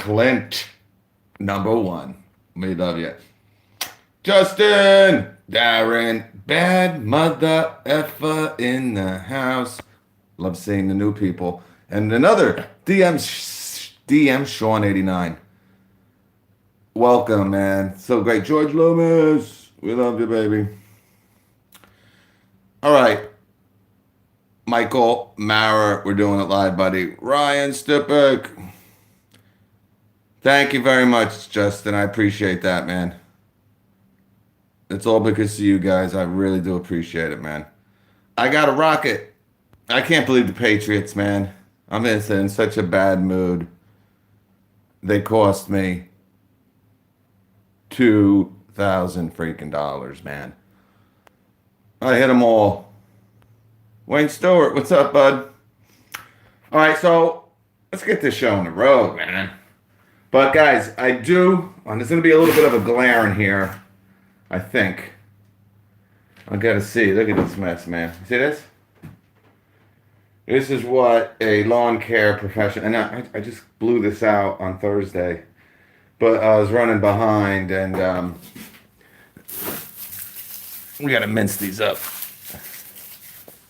Clint, #1. We love you. Justin, Darren, bad mother effer in the house. Love seeing the new people. And another DM Sean89. Welcome, man. So great. George Loomis, we love you, baby. All right. Michael Mara, we're doing it live, buddy. Ryan Stipik. Thank you very much, Justin. I appreciate that, man. It's all because of you guys. I really do appreciate it, man. I got a rocket. I can't believe the Patriots, man. I'm in such a bad mood. They cost me $2,000 freaking dollars, man. I hit them all. Wayne Stewart, what's up, bud? All right, so let's get this show on the road, man. But guys, there's going to be a little bit of a glare in here, I think. I got to see. Look at this mess, man. You see this? This is what a lawn care professional, and I just blew this out on Thursday, but I was running behind, and we got to mince these up.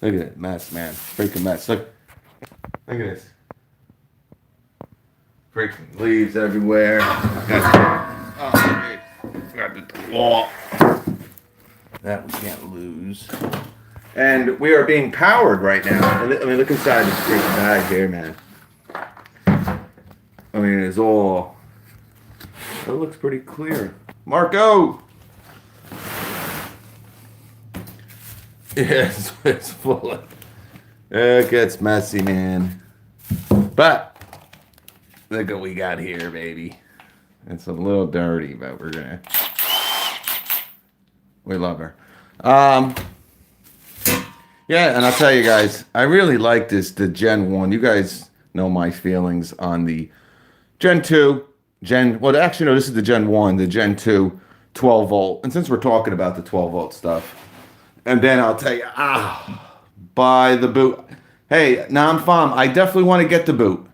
Look at that mess, man. Freaking mess. Look at this. Freaking leaves everywhere. Got the wall. That we can't lose. And we are being powered right now. I mean, look inside this freaking bag here, man. I mean, it looks pretty clear. Marco! Yes, it's full of... It gets messy, man. But, look what we got here, baby. It's a little dirty, but we love her. Yeah, and I'll tell you guys, I really like the Gen 1. You guys know my feelings on the Gen 2, well, actually, no, this is the Gen 1, the Gen 2, 12 volt. And since we're talking about the 12 volt stuff, and then I'll tell you, buy the boot. Hey, now I'm fine. I definitely want to get the boot.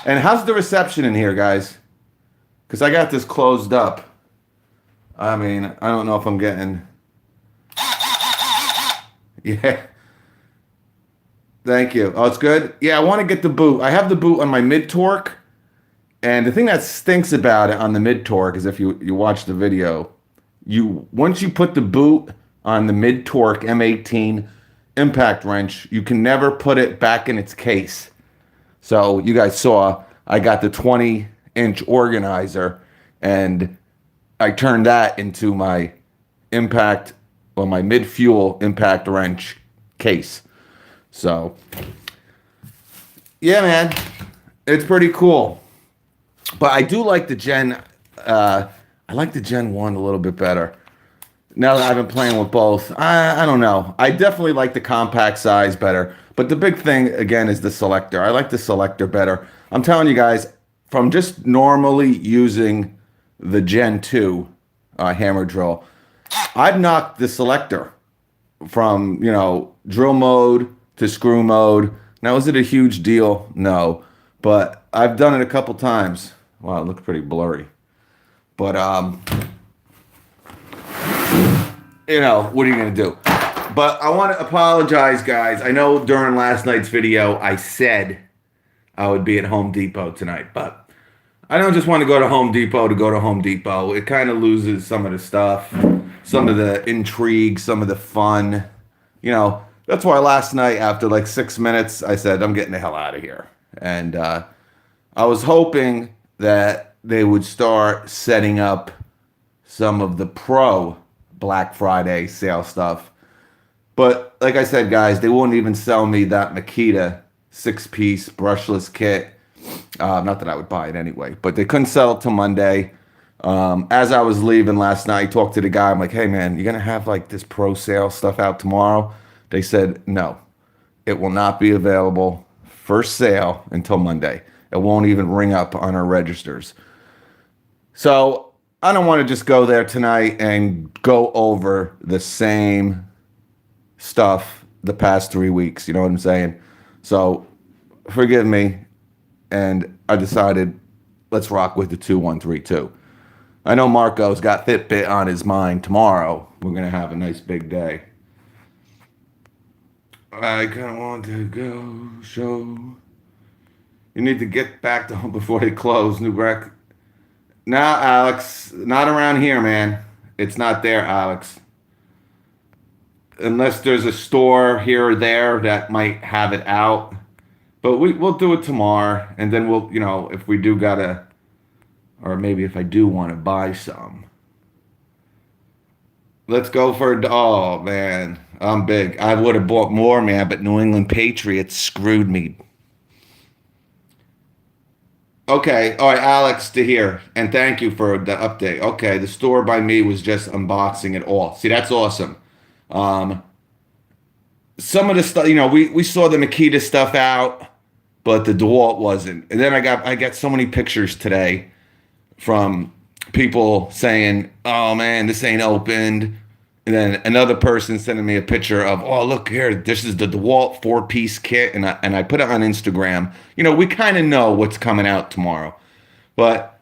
And how's the reception in here, guys? Because I got this closed up. I mean, I don't know if I'm getting... Yeah. Thank you. Oh, it's good? Yeah, I want to get the boot. I have the boot on my mid-torque. And the thing that stinks about it on the mid-torque is if you watch the video, once you put the boot on the mid-torque M18 impact wrench, you can never put it back in its case. So you guys saw I got the 20-inch organizer, and I turned that into my my mid-fuel impact wrench case. So, yeah, man, it's pretty cool. But I do like the Gen, I like the Gen 1 a little bit better. Now that I've been playing with both, I don't know. I definitely like the compact size better. But the big thing, again, is the selector. I like the selector better. I'm telling you guys, from just normally using the Gen 2 hammer drill, I've knocked the selector from, drill mode to screw mode. Now, is it a huge deal? No. But I've done it a couple times. Wow, it looks pretty blurry. But, what are you going to do? But I want to apologize, guys. I know during last night's video, I said I would be at Home Depot tonight. But I don't just want to go to Home Depot to go to Home Depot. It kind of loses some of the stuff, some of the intrigue, some of the fun. That's why last night, after like 6 minutes, I said, I'm getting the hell out of here. And I was hoping that they would start setting up some of the pro Black Friday sale stuff. But like I said, guys, they won't even sell me that Makita 6-piece brushless kit. Not that I would buy it anyway, but they couldn't sell it till Monday. As I was leaving last night, I talked to the guy. I'm like, hey, man, you're going to have like this pro sale stuff out tomorrow? They said, no, it will not be available for sale until Monday. It won't even ring up on our registers. So I don't want to just go there tonight and go over the same stuff the past 3 weeks. You know what I'm saying? So forgive me. And I decided let's rock with the 2132. I know Marco's got Fitbit on his mind. Tomorrow we're gonna have a nice big day. I kind of want to go show. You need to get back to home before they close. New rec. Nah, Alex, not around here, man. It's not there, Alex. Unless there's a store here or there that might have it out. But we'll do it tomorrow, and then we'll, if we do gotta, or maybe if I do want to buy some. Let's go for, oh man, I'm big. I would have bought more, man, but New England Patriots screwed me. Okay, all right, Alex, to here, and thank you for the update. Okay, the store by me was just unboxing it all. See, that's awesome. Some of the stuff, we saw the Makita stuff out, but the DeWalt wasn't. And then I got so many pictures today from people saying, "Oh man, this ain't opened." And then another person sending me a picture of, "Oh, look here, this is the DeWalt 4-piece kit," and I put it on Instagram. We kind of know what's coming out tomorrow, but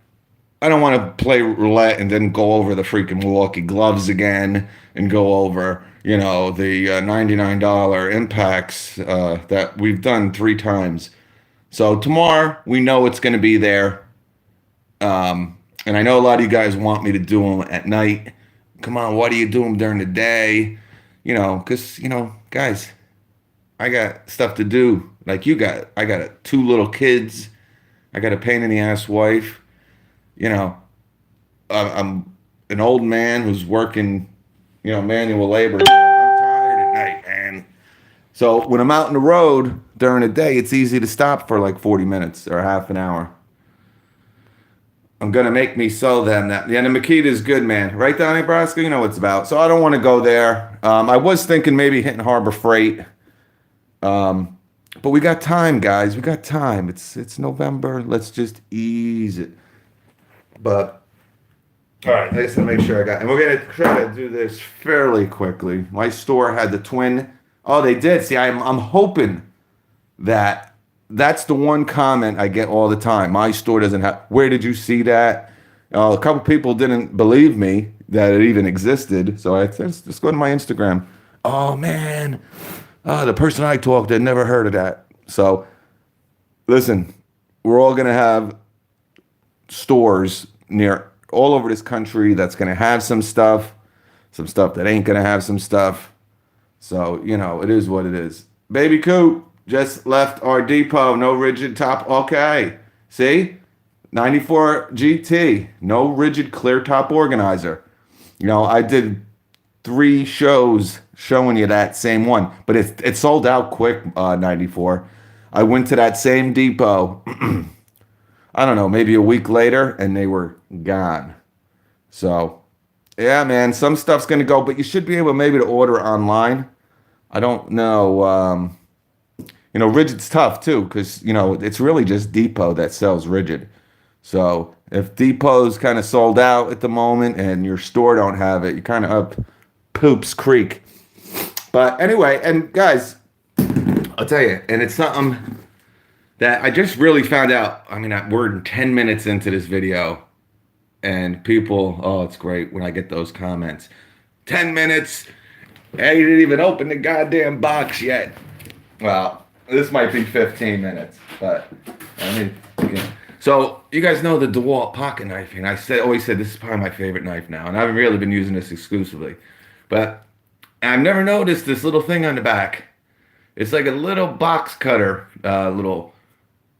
I don't want to play roulette and then go over the freaking Milwaukee gloves again and go over, the $99 impacts that we've done 3 times. So tomorrow we know it's going to be there, and I know a lot of you guys want me to do them at night. Come on, why do you do them during the day? Because, guys, I got stuff to do. Like you got, I got 2 little kids. I got a pain in the ass wife. I'm an old man who's working, manual labor. I'm tired at night, man. So when I'm out on the road during the day, it's easy to stop for like 40 minutes or half an hour. I'm going to make me sell them that. Yeah, the Makita is good, man. Right down in Nebraska, you know what it's about. So I don't want to go there. I was thinking maybe hitting Harbor Freight. But we got time, guys. We got time. It's November. Let's just ease it. But, all right, I just want to make sure I got. And we're going to try to do this fairly quickly. My store had the twin. Oh, they did. See, I'm hoping that. That's the one comment I get all the time. My store doesn't have. Where did you see that? A couple people didn't believe me that it even existed. So I said, just go to my Instagram. Oh, man. The person I talked to never heard of that. So listen, we're all going to have stores near all over this country that's going to have some stuff that ain't going to have some stuff. So, it is what it is. Baby Coop. Just left our depot. No rigid top. Okay. See? 94 GT. No rigid clear top organizer. I did 3 shows showing you that same one. But it sold out quick, 94. I went to that same depot, I don't know, maybe a week later, and they were gone. So, yeah, man, some stuff's going to go. But you should be able maybe to order online. I don't know. Rigid's tough too, because it's really just Depot that sells rigid. So if Depot's kind of sold out at the moment and your store don't have it, you're kind of up Poops Creek. But anyway, and guys, I'll tell you, and it's something that I just really found out. I mean, we're 10 minutes into this video, and people, oh, it's great when I get those comments. 10 minutes, hey, you didn't even open the goddamn box yet. Well, this might be 15 minutes, but So you guys know the DeWalt pocket knife, and I always said this is probably my favorite knife now, and I've really been using this exclusively. But I've never noticed this little thing on the back. It's like a little box cutter,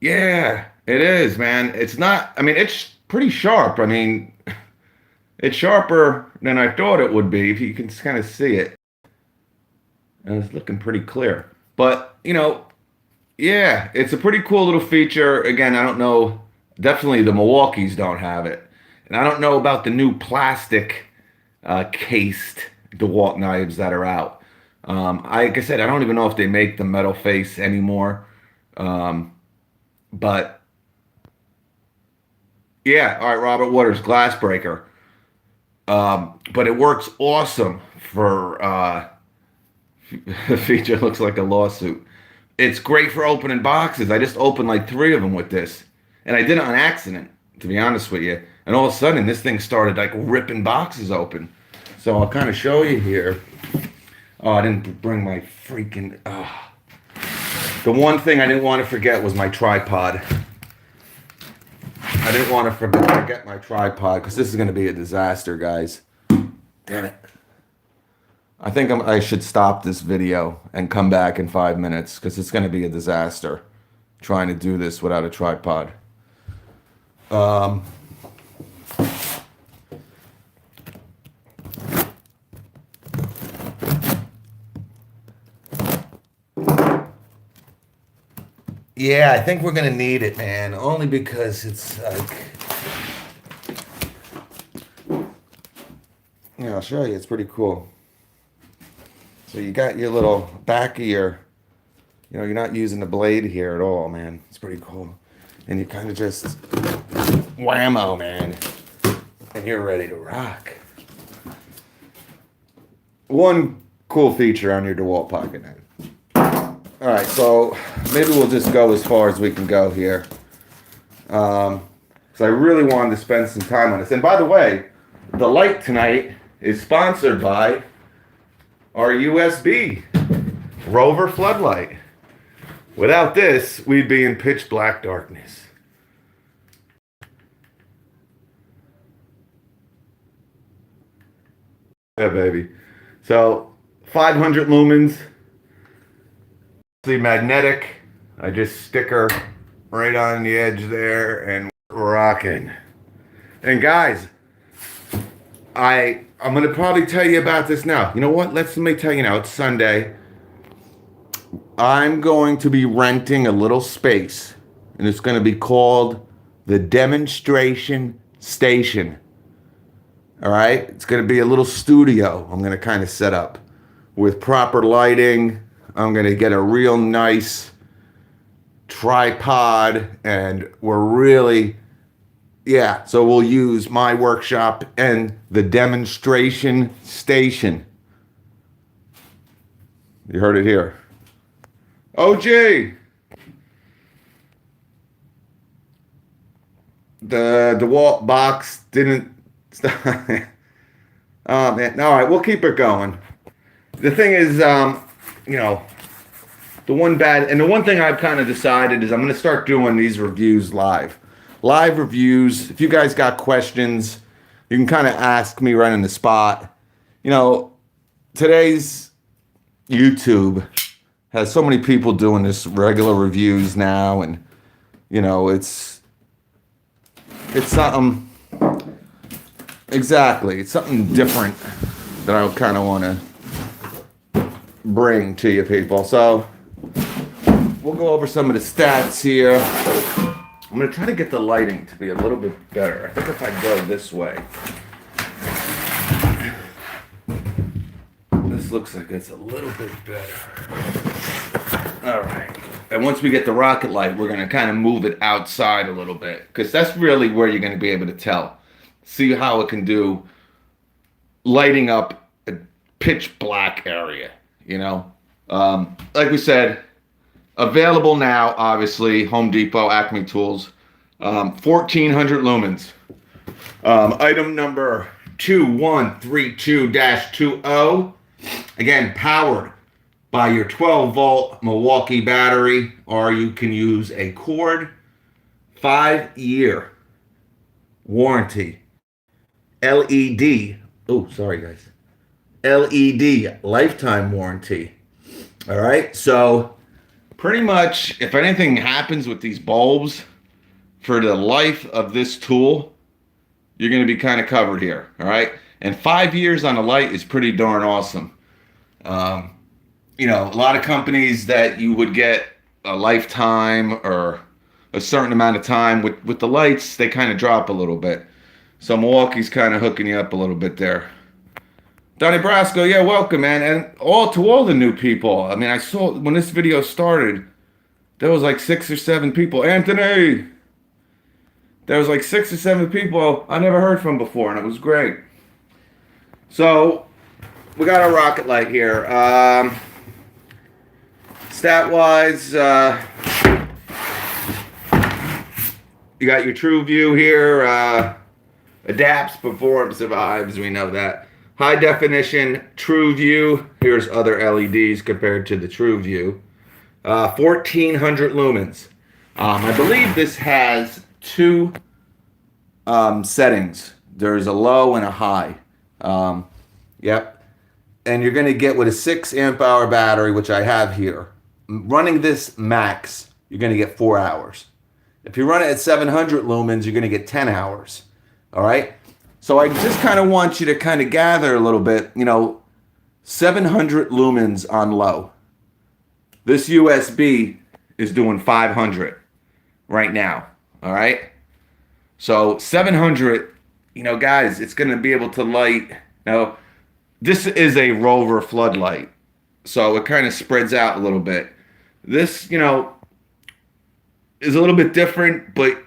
Yeah, it is, man. It's not. I mean, it's pretty sharp. I mean, it's sharper than I thought it would be. If you can kind of see it, and it's looking pretty clear. But yeah, it's a pretty cool little feature. Again, I don't know. Definitely the Milwaukees don't have it. And I don't know about the new plastic cased DeWalt knives that are out. Like I said, I don't even know if they make the metal face anymore. But yeah, all right, Robert Waters, glass breaker. But it works awesome for feature looks like a lawsuit. It's great for opening boxes. I just opened like 3 of them with this. And I did it on accident. to be honest with you. And all of a sudden, this thing started like ripping boxes open. So I'll kind of show you here. Oh, I didn't bring my freaking... The one thing I didn't want to forget was my tripod. I didn't want to forget my tripod because this is going to be a disaster, guys. Damn it. I think I should stop this video and come back in 5 minutes because it's going to be a disaster trying to do this without a tripod. Yeah, I think we're gonna need it, man. Only because it's like, yeah, I'll show you. It's pretty cool. So you got your little back of your, you're not using the blade here at all, man. It's pretty cool. And you kind of just whammo, man, and you're ready to rock. One cool feature on your DeWalt pocket knife. All right, so maybe we'll just go as far as we can go here. Because I really wanted to spend some time on this. And by the way, the light tonight is sponsored by our USB Rover floodlight. Without this, we'd be in pitch black darkness. Yeah, baby. So, 500 lumens. Magnetic. I just stick her right on the edge there and we're rocking. And guys, I'm gonna probably tell you about this now. You know what? Let me tell you now. It's Sunday. I'm going to be renting a little space, and it's going to be called the Demonstration Station. All right? It's going to be a little studio I'm going to kind of set up with proper lighting. I'm going to get a real nice tripod, and we're really, yeah, so we'll use my workshop and the Demonstration Station. You heard it here. OG! The DeWalt box didn't stop. Oh, man. All right, we'll keep it going. The thing is, the one thing I've kind of decided is I'm going to start doing these reviews live. Live reviews. If you guys got questions, you can kind of ask me right on the spot. Today's YouTube has so many people doing this regular reviews now, and it's something, exactly, it's something different that I kind of want to bring to you people. So we'll go over some of the stats here. I'm going to try to get the lighting to be a little bit better. I think if I go this way, this looks like it's a little bit better. All right. And once we get the rocket light, we're going to kind of move it outside a little bit, because that's really where you're going to be able to tell. See how it can do lighting up a pitch black area, Like we said, available now, obviously, Home Depot, Acme Tools, 1,400 lumens. Item number 2132-20. Again, powered by your 12-volt Milwaukee battery, or you can use a cord. 5-year warranty. LED. Oh, sorry, guys. LED lifetime warranty. All right, so pretty much if anything happens with these bulbs for the life of this tool, you're going to be kind of covered here. All right, and 5 years on a light is pretty darn awesome. A lot of companies that you would get a lifetime or a certain amount of time with the lights, they kind of drop a little bit. So Milwaukee's kind of hooking you up a little bit there. Donnie Brasco, yeah, welcome, man. And to all the new people. I mean, I saw when this video started, there was like 6 or 7 people. Anthony! There was like 6 or 7 people I never heard from before, and it was great. So, we got our rocket light here. Stat-wise, you got your True View here. Adapts, performs, survives. We know that. High definition, True View. Here's other LEDs compared to the True View. 1400 lumens. I believe this has two settings. There's a low and a high. Yep. And you're going to get with a 6 amp hour battery, which I have here. Running this max, you're going to get 4 hours. If you run it at 700 lumens, you're going to get 10 hours. All right? So I just kind of want you to kind of gather a little bit, 700 lumens on low. This USB is doing 500 right now. All right? So 700, guys, it's going to be able to light. Now, this is a rover floodlight. So it kind of spreads out a little bit. This, is a little bit different, but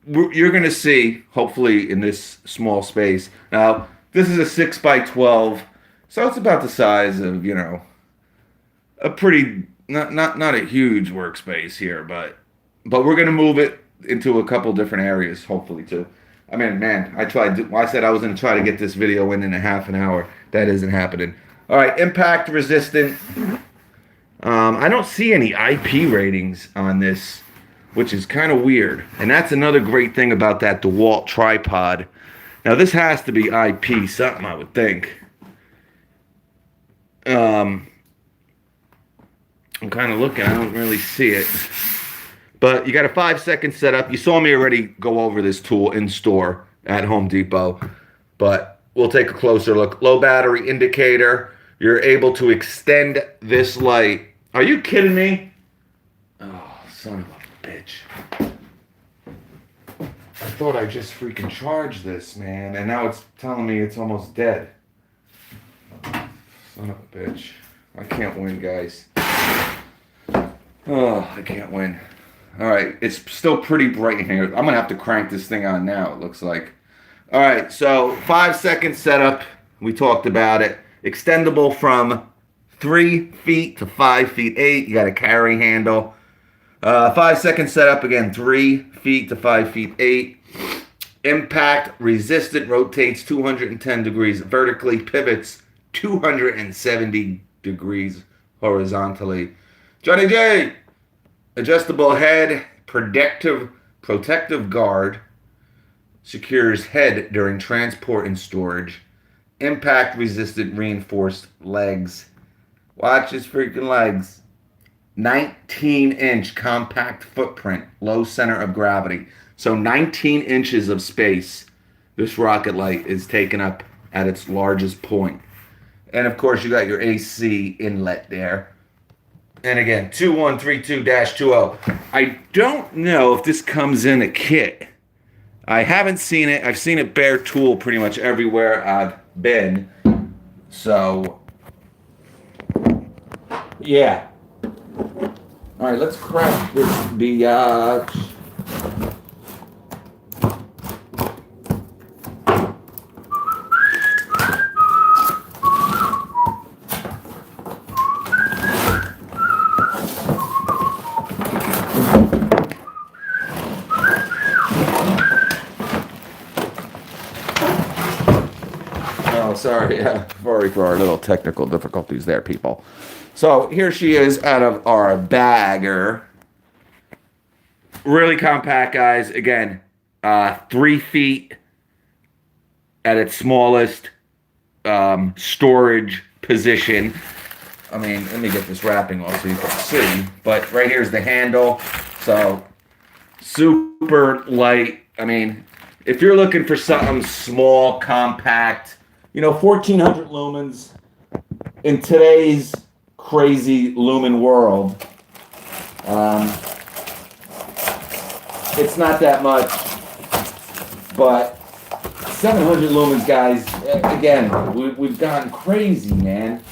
you're going to see, hopefully, in this small space. Now, this is a 6x12, so it's about the size of, a pretty, not a huge workspace here, but we're going to move it into a couple different areas, hopefully, too. I mean, man, I said I was going to try to get this video in a half an hour. That isn't happening. All right, impact resistant. I don't see any IP ratings on this, which is kind of weird. And that's another great thing about that DeWalt tripod. Now, this has to be IP something, I would think. I'm kind of looking. I don't really see it. But you got a 5-second setup. You saw me already go over this tool in store at Home Depot. But we'll take a closer look. Low battery indicator. You're able to extend this light. Are you kidding me? Oh, son of a bitch. I thought I just freaking charged this, man. And now it's telling me it's almost dead. Son of a bitch. I can't win, guys. Oh, I can't win. All right, it's still pretty bright in here. I'm going to have to crank this thing on now, it looks like. All right, so 5-second setup. We talked about it. Extendable from 3 feet to 5 feet 8. You got a carry handle. 5-second setup, again, 3 feet to 5 feet 8. Impact resistant, rotates 210 degrees vertically, pivots 270 degrees horizontally. Johnny J! Adjustable head, protective guard, secures head during transport and storage. Impact resistant reinforced legs. Watch his freaking legs. 19-inch compact footprint, low center of gravity. So 19 inches of space this rocket light is taken up at its largest point. And of course you got your AC inlet there. And again, 2132-20. I don't know if this comes in a kit. I haven't seen it. I've seen it bare tool pretty much everywhere I've been. So, yeah. All right, let's crack this biatch. Sorry for our little technical difficulties there, people. So here she is out of our bagger. Really compact, guys. Again, 3 feet at its smallest storage position. I mean, let me get this wrapping off so you can see. But right here's the handle. So super light. I mean, if you're looking for something small, compact, 1,400 lumens in today's crazy lumen world. It's not that much, but 700 lumens, guys. Again, we've gone crazy, man.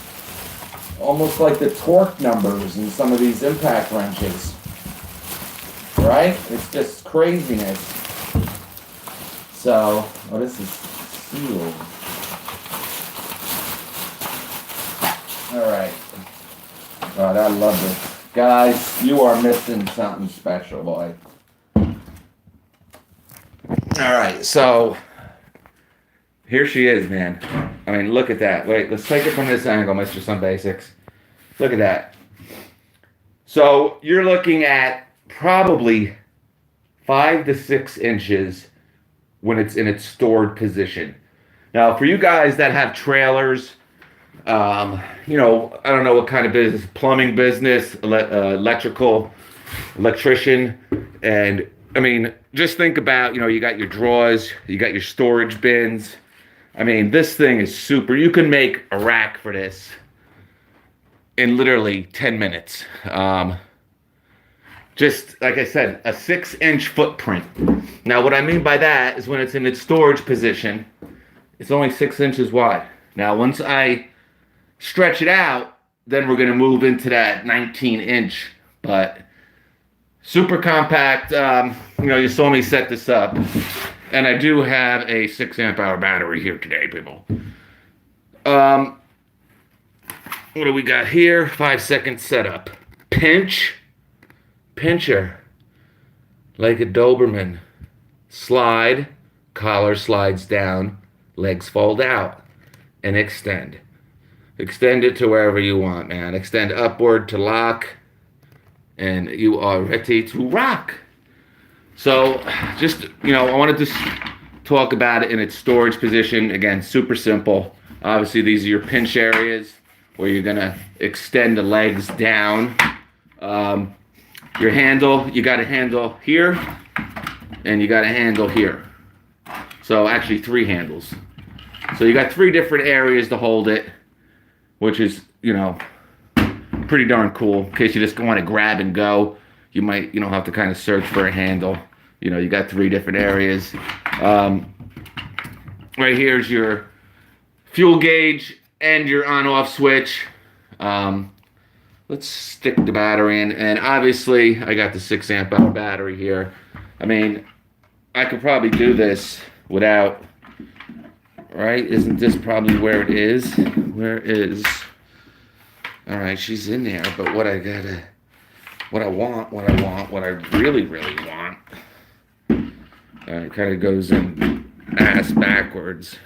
Almost like the torque numbers in some of these impact wrenches, right? It's just craziness. So, this is sealed. All right. God, I love this. Guys, you are missing something special, boy. All right, so here she is, man. I mean, look at that. Wait, let's take it from this angle, Mr. Some Basics. Look at that. So you're looking at probably 5 to 6 inches when it's in its stored position. Now, for you guys that have trailers, you know, I don't know what kind of business, plumbing business, electrician, and I mean, just think about, you know, you got your drawers, you got your storage bins. I mean, this thing is super. You can make a rack for this in literally 10 minutes. Just like I said, a 6-inch footprint. Now, what I mean by that is when it's in its storage position, it's only 6 inches wide. Now, once I stretch it out, then we're going to move into that 19-inch. But super compact. You know, you saw me set this up. And I do have a 6 amp hour battery here today, people. What do we got here? 5-second setup. Pincher. Like a Doberman. Slide. Collar slides down. Legs fold out. And extend. Extend it to wherever you want, man. Extend upward to lock. And you are ready to rock. So, just, you know, I wanted to talk about it in its storage position. Again, super simple. Obviously, these are your pinch areas where you're going to extend the legs down. Your handle, you got a handle here, and you got a handle here. So, actually, 3 handles. So, you got 3 different areas to hold it, which is, you know, pretty darn cool. In case you just want to grab and go, you might, you know, have to kind of search for a handle. You know, you got 3 different areas. Right here is your fuel gauge and your on-off switch. Let's stick the battery in. And obviously, I got the 6 amp hour battery here. I mean, I could probably do this without, right? Isn't this probably where it is? Where is... All right, she's in there, but what I really, really want, it kind of goes in ass backwards.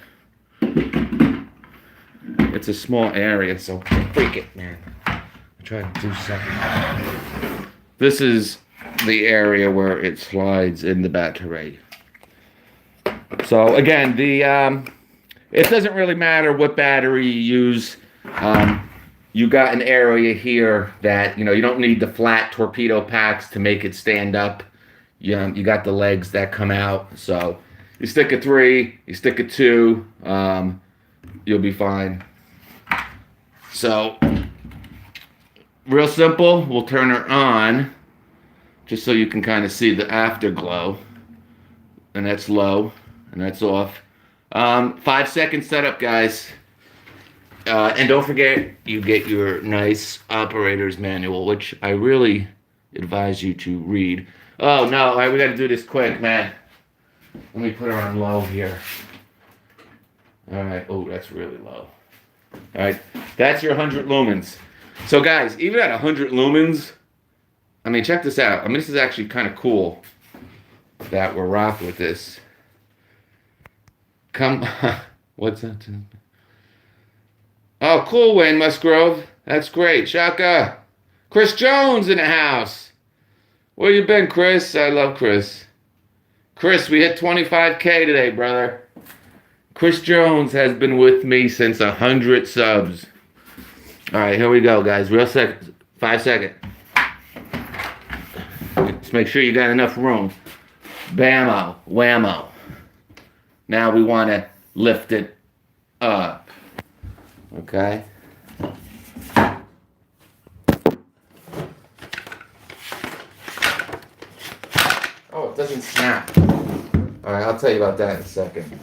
It's a small area, so freak it, man. I'm trying to do something. This is the area where it slides in the battery. So again, it doesn't really matter what battery you use. You got an area here that, you know, you don't need the flat torpedo packs to make it stand up. You got the legs that come out. So you stick a 3, you stick a 2, you'll be fine. So real simple. We'll turn her on just so you can kind of see the afterglow. And that's low and that's off. 5-second setup, guys. And don't forget, you get your nice operator's manual, which I really advise you to read. Oh, no, all right, we got to do this quick, man. Let me put her on low here. All right, oh, that's really low. All right, that's your 100 lumens. So, guys, even at 100 lumens, I mean, check this out. I mean, this is actually kind of cool that we're rocking with this. What's that? Oh, cool, Wayne Musgrove. That's great. Shaka. Chris Jones in the house. Where you been, Chris? I love Chris. Chris, we hit 25K today, brother. Chris Jones has been with me since 100 subs. All right, here we go, guys. 5 second. Just make sure you got enough room. Bammo. Whammo. Now we want to lift it up. Okay. Oh, it doesn't snap. All right, I'll tell you about that in a second.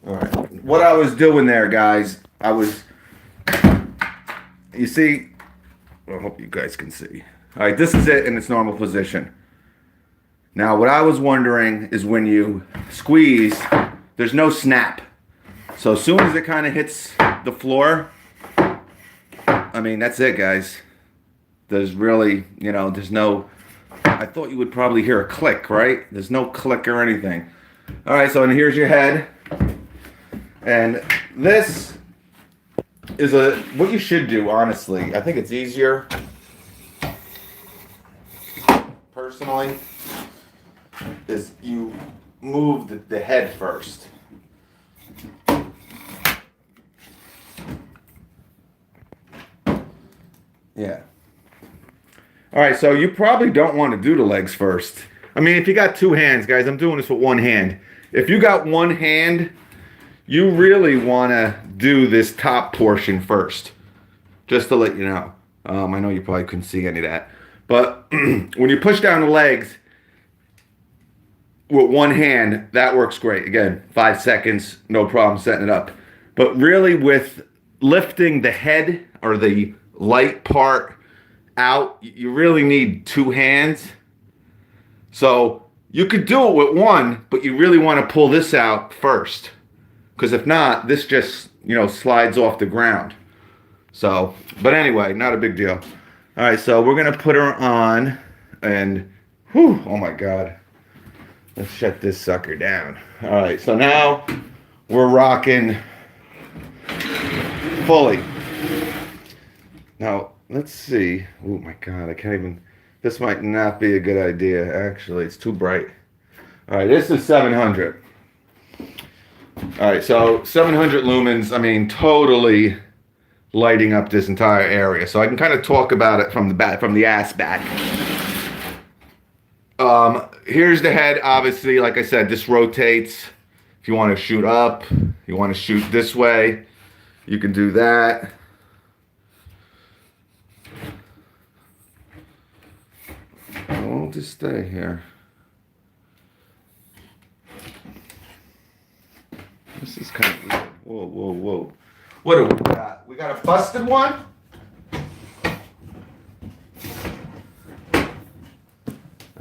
All right. What I was doing there, guys, you see, I hope you guys can see. All right, this is it in its normal position. Now, what I was wondering is when you squeeze, there's no snap. So as soon as it kind of hits the floor, I mean, that's it, guys. There's really, there's no, I thought you would probably hear a click, right? There's no click or anything. All right, so and here's your head. And this is what you should do, honestly. I think it's easier, personally, is you move the head first. Yeah. All right, so you probably don't want to do the legs first. I mean, if you got two hands, guys, I'm doing this with one hand. If you got one hand, you really want to do this top portion first, just to let you know. I know you probably couldn't see any of that. But when you push down the legs with one hand, that works great. Again, 5 seconds, no problem setting it up. But really with lifting the head or the light part out, you really need two hands. So you could do it with one, but you really want to pull this out first. Because if not, this just, slides off the ground. So, but anyway, not a big deal. All right, so we're going to put her on. And, whew, oh my God. Let's shut this sucker down. All right, so now we're rocking fully. Now, let's see. Oh my God, I can't even. This might not be a good idea, actually. It's too bright. All right, this is 700. All right, so 700 lumens, I mean, totally lighting up this entire area. So I can kind of talk about it from the ass back. Here's the head, obviously. Like I said, this rotates. If you want to shoot up, you want to shoot this way, you can do that. I'll just stay here. This is kind of weird. Whoa, whoa, whoa. What do we got? We got a busted one?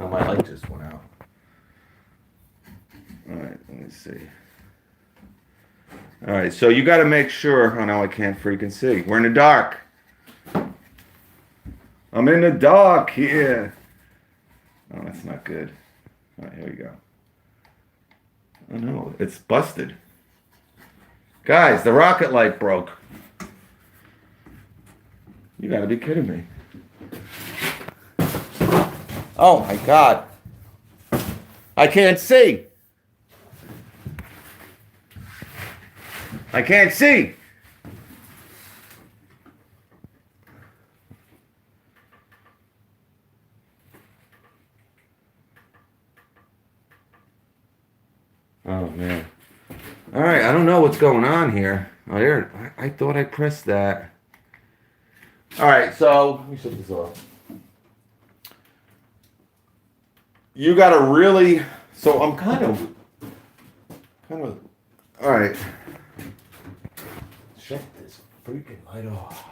Oh, my light just went out. All right, let me see. All right, so you got to make sure. Oh, no, I can't freaking see. We're in the dark. I'm in the dark here. Oh, that's not good. All right, here we go. Oh, no, it's busted. Guys, the rocket light broke. You got to be kidding me. Oh, my God. I can't see. I can't see. Oh, man. All right, I don't know what's going on here. Oh, there. I thought I pressed that. All right, so let me shut this off. You got to really. So I'm kind of. All right. Shut this freaking light off.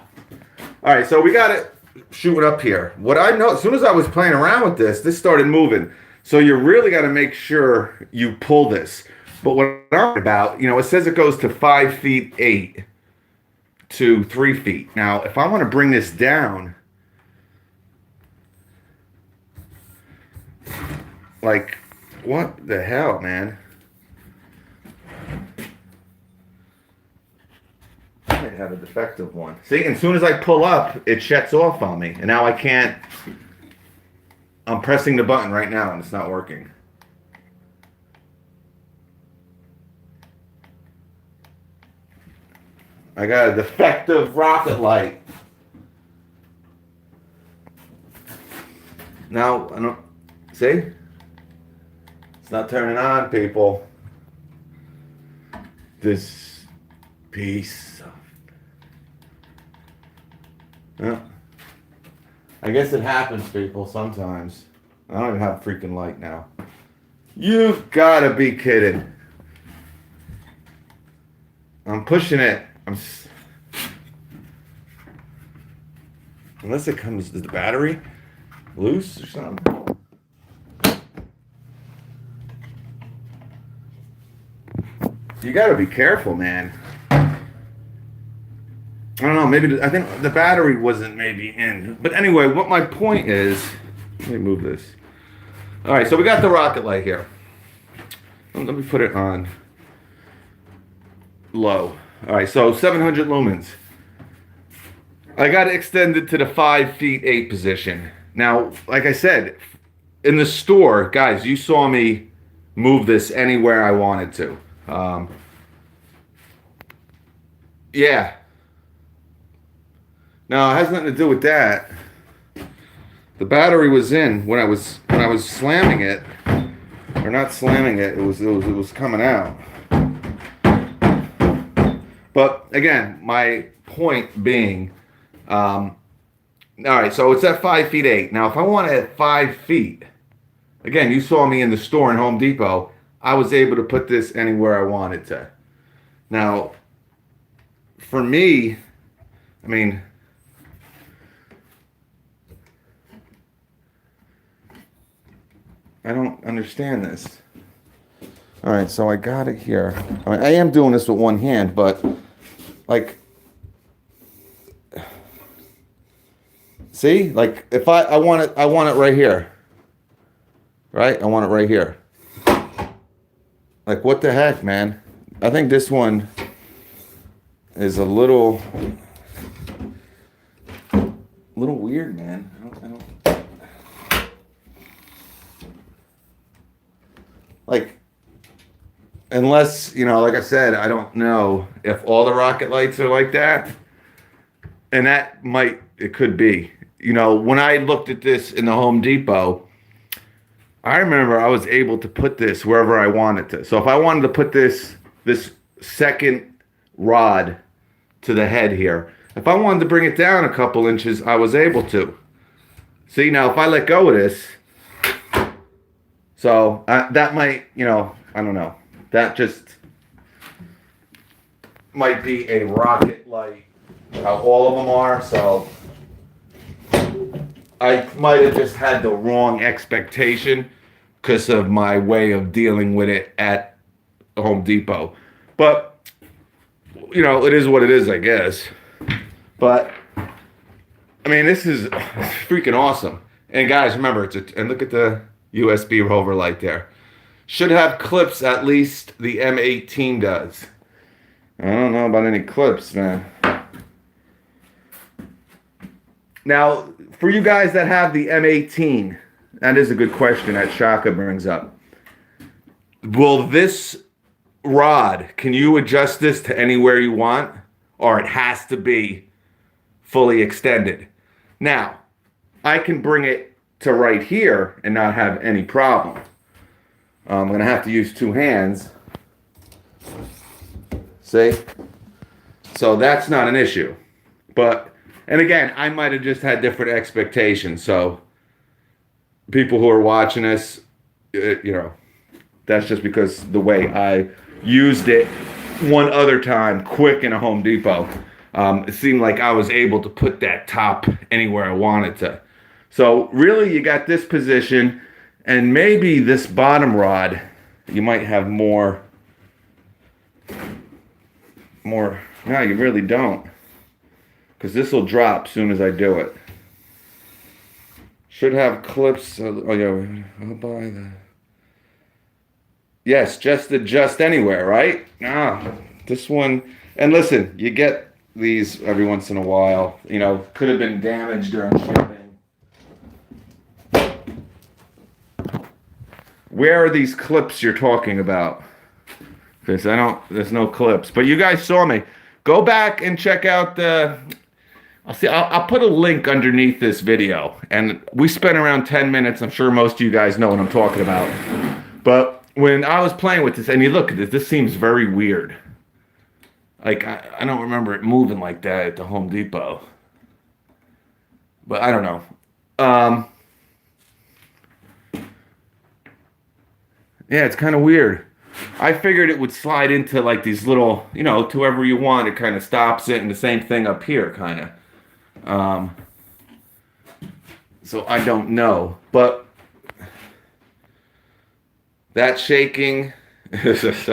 All right, so we got it shooting up here. What I know, as soon as I was playing around with this started moving. So you really got to make sure you pull this. But what I'm about, it says it goes to 5 feet 8 to 3 feet. Now, if I want to bring this down, like, what the hell, man? I might have a defective one. See, as soon as I pull up, it shuts off on me. And now I can't. I'm pressing the button right now and it's not working. I got a defective rocket light. Now, I don't. See? It's not turning on, people. This piece of. Well, I guess it happens, people, sometimes. I don't even have a freaking light now. You've got to be kidding. I'm pushing it. Unless it comes to the battery loose or something. You gotta be careful, man. I don't know, maybe, I think the battery wasn't maybe in. But anyway, what my point is, let me move this. All right, so we got the rocket light here. Let me put it on low. All right, so 700 lumens. I got it extended to the 5 feet 8 position. Now, like I said, in the store, guys, you saw me move this anywhere I wanted to. Yeah. No, it has nothing to do with that. The battery was in when I was slamming it, or not slamming it. It was coming out. But again, my point being, all right. So it's at 5 feet 8. Now, if I want it at 5 feet, again, you saw me in the store in Home Depot. I was able to put this anywhere I wanted to. Now, for me, I mean, I don't understand this. All right, so I got it here. I mean, I am doing this with one hand, but like, see, like if I want it right here, right? I want it right here. Like, what the heck, man? I think this one is a little weird, man. I don't like, unless, you know, like I said, I don't know if all the rocket lights are like that. And it could be. You know, when I looked at this in the Home Depot, I remember I was able to put this wherever I wanted to. So if I wanted to put this second rod to the head here, if I wanted to bring it down a couple inches, I was able to. See, now if I let go of this, so that might, you know, I don't know. That just might be a rocket light, how all of them are. So I might have just had the wrong expectation because of my way of dealing with it at Home Depot. But, you know, it is what it is, I guess. But, I mean, this is freaking awesome. And guys, remember, and look at the USB rover light there. Should have clips, at least the M18 does. I don't know about any clips, man. Now, for you guys that have the M18, that is a good question that Shaka brings up. Will this rod, can you adjust this to anywhere you want? Or it has to be fully extended? Now, I can bring it to right here and not have any problem. I'm going to have to use two hands. See? So that's not an issue. But, and again, I might have just had different expectations. So people who are watching this, you know, that's just because the way I used it one other time quick in a Home Depot. It seemed like I was able to put that top anywhere I wanted to. So really you got this position, and maybe this bottom rod, you might have more, no, you really don't. Because this will drop as soon as I do it. Should have clips, oh yeah, I'll buy the, yes, just adjust anywhere, right? This one, and listen, you get these every once in a while, you know, could have been damaged during shipping. Where are these clips you're talking about? Because there's no clips. But you guys saw me. Go back and check out the, I'll put a link underneath this video. And we spent around 10 minutes. I'm sure most of you guys know what I'm talking about. But when I was playing with this, and you look at this seems very weird. Like, I don't remember it moving like that at the Home Depot. But I don't know. Yeah, it's kind of weird. I figured it would slide into like these little, you know, to wherever you want. It kind of stops it, and the same thing up here, kind of. So I don't know, but that shaking is just,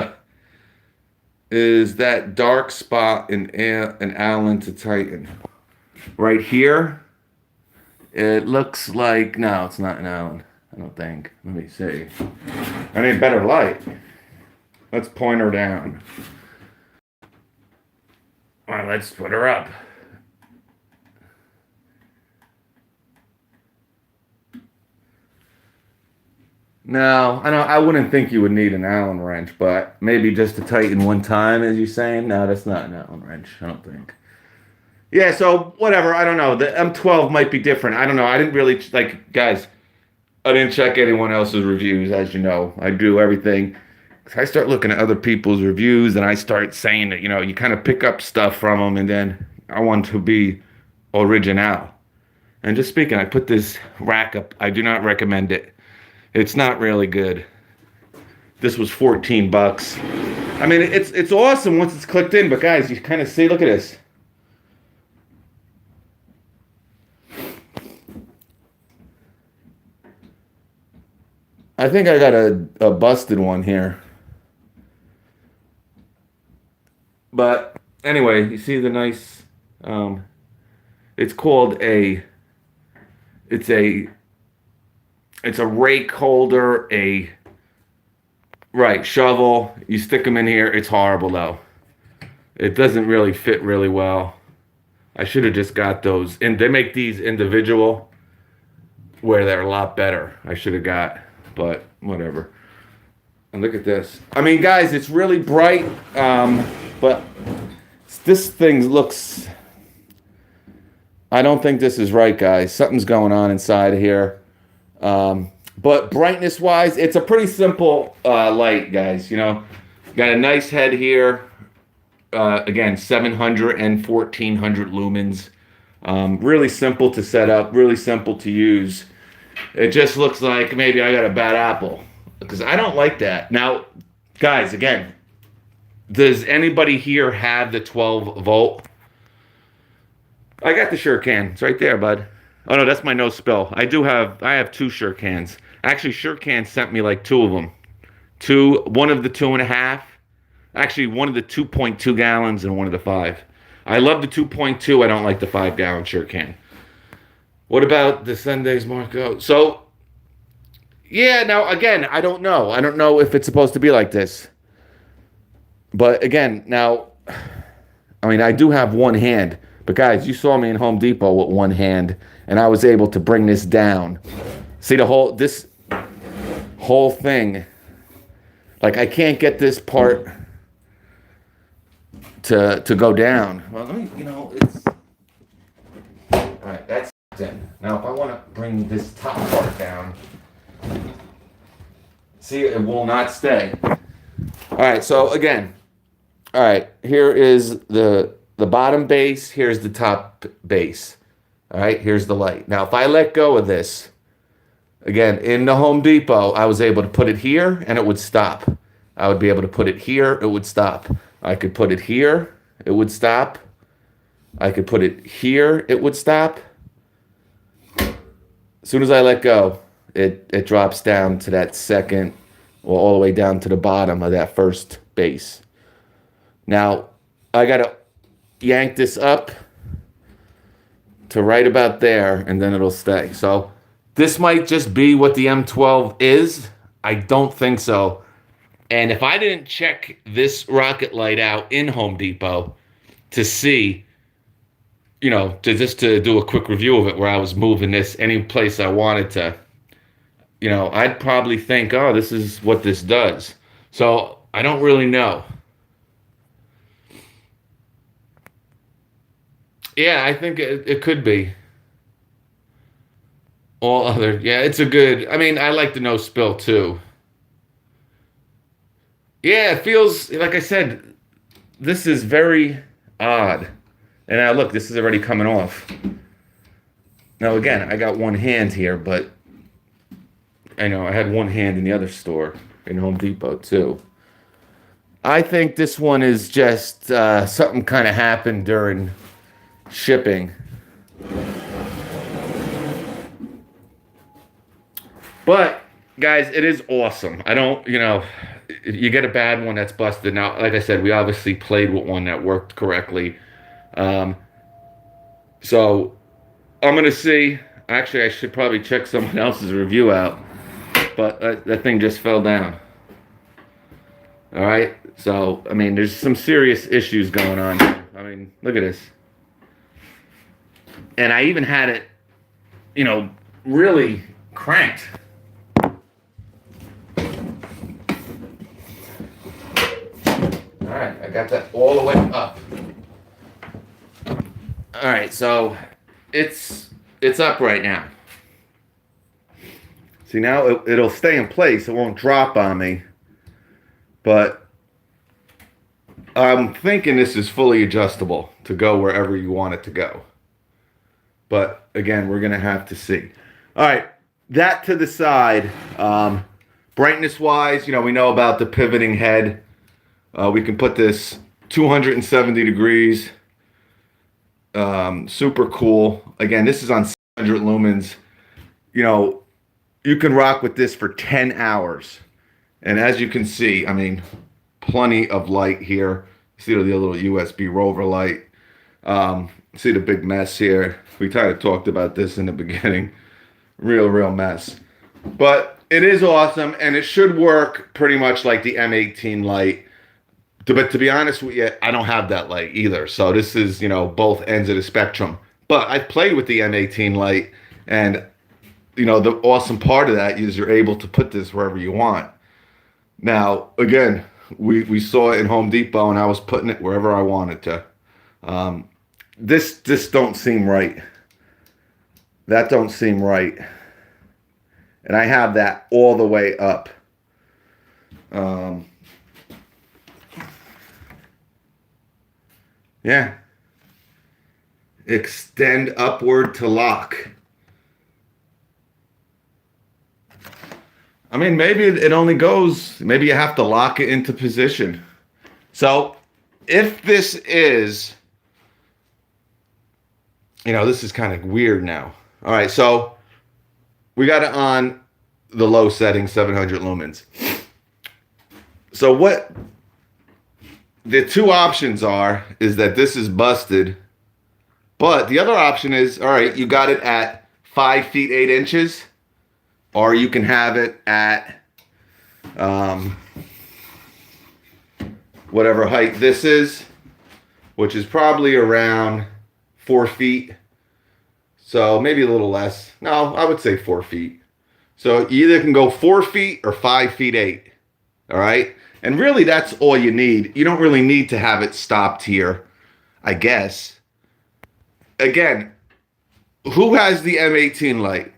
is that dark spot in an Allen to tighten. Right here, it looks like, no, it's not an Allen, I don't think. Let me see. I need better light. Let's point her down. All right, let's put her up. No, I wouldn't think you would need an Allen wrench, but maybe just to tighten one time, as you're saying. No, that's not an Allen wrench, I don't think. Yeah, so whatever, I don't know. The M12 might be different. I don't know. I didn't really, like, guys, I didn't check anyone else's reviews, as you know. I do everything. I start looking at other people's reviews, and I start saying that, you kind of pick up stuff from them, and then I want to be original. And just speaking, I put this rack up. I do not recommend it. It's not really good. This was $14. I mean, it's awesome once it's clicked in, but guys, you kind of see, look at this. I think I got a busted one here. But anyway, you see the nice, it's called it's a rake holder, right, shovel. You stick them in here. It's horrible though. It doesn't really fit really well. I should have just got those. And they make these individual where they're a lot better. I should have got, but whatever. And look at this. I mean, guys, it's really bright, but this thing looks, I don't think this is right, guys. Something's going on inside of here. But brightness wise, it's a pretty simple light, guys. Got a nice head here. Again, 700 and 1400 lumens. Really simple to set up, really simple to use. It just looks like maybe I got a bad apple, because I don't like that. Now, guys, again, does anybody here have the 12 volt? I got the Shurcan. It's right there, bud. Oh no, that's my no spill. I have two Shurcans. Actually, Shurcan sent me like two of them. One of the 2.5. Actually, one of the 2.2 gallons and one of the 5. I love the 2.2. I don't like the 5-gallon Shurcan. What about the Sunday's Marco? So, yeah, now again, I don't know. I don't know if it's supposed to be like this. But again, now, I mean, I do have one hand. But guys, you saw me in Home Depot with one hand, and I was able to bring this down. See this whole thing. Like, I can't get this part to go down. Well, let me, it's... All right, that's in. Now, if I want to bring this top part down, see, it will not stay. All right, so again, all right, here is the bottom base, here's the top base. All right, here's the light. Now, if I let go of this, again, in the Home Depot, I was able to put it here, and it would stop. I would be able to put it here, it would stop. I could put it here, it would stop. I could put it here, it would stop. As soon as I let go, it drops down to that second, or all the way down to the bottom of that first base. Now, I got to yank this up to right about there, and then it'll stay. So this might just be what the M12 is. I don't think so. And if I didn't check this rocket light out in Home Depot to see, to do a quick review of it where I was moving this any place I wanted to, I'd probably think, oh, this is what this does. So I don't really know. Yeah, I think it could be. All other, yeah, it's a good, I mean, I like the no spill too. Yeah, it feels, like I said, this is very odd. And now look, this is already coming off. Now again, I got one hand here, but I know I had one hand in the other store, in Home Depot too. I think this one is just something kind of happened during shipping. But guys, it is awesome. I don't, you get a bad one that's busted. Now, like I said, we obviously played with one that worked correctly. Um, so I'm gonna see. Actually, I should probably check someone else's review out. But that thing just fell down. All right. So I mean, there's some serious issues going on here. I mean, look at this. And I even had it, really cranked. All right, I got that all the way up. All right, so it's up right now. See, now it'll stay in place. It won't drop on me. But I'm thinking this is fully adjustable to go wherever you want it to go. But again, we're going to have to see. All right, that to the side. Brightness wise, we know about the pivoting head. We can put this 270 degrees. Super cool. Again, this is on 600 lumens. You can rock with this for 10 hours. And as you can see, I mean, plenty of light here. See the little USB rover light. See the big mess here. We kind of talked about this in the beginning. Real mess. But it is awesome, and it should work pretty much like the M18 light. But to be honest with you, I don't have that light either. So this is, both ends of the spectrum. But I've played with the M18 light, and, the awesome part of that is you're able to put this wherever you want. Now, again, we saw it in Home Depot, and I was putting it wherever I wanted to. This don't seem right. That don't seem right. And I have that all the way up. Yeah. Extend upward to lock. I mean, maybe it only goes, maybe you have to lock it into position. So if this is, this is kind of weird now. All right, so we got it on the low setting, 700 lumens. So what the two options is that this is busted, but the other option is, all right, you got it at 5 feet 8 inches, or you can have it at whatever height this is, which is probably around 4 feet. So maybe a little less. No, I would say 4 feet. So you either can go 4 feet or 5 feet 8. All right. And really, that's all you need. You don't really need to have it stopped here, I guess. Again, who has the M18 light?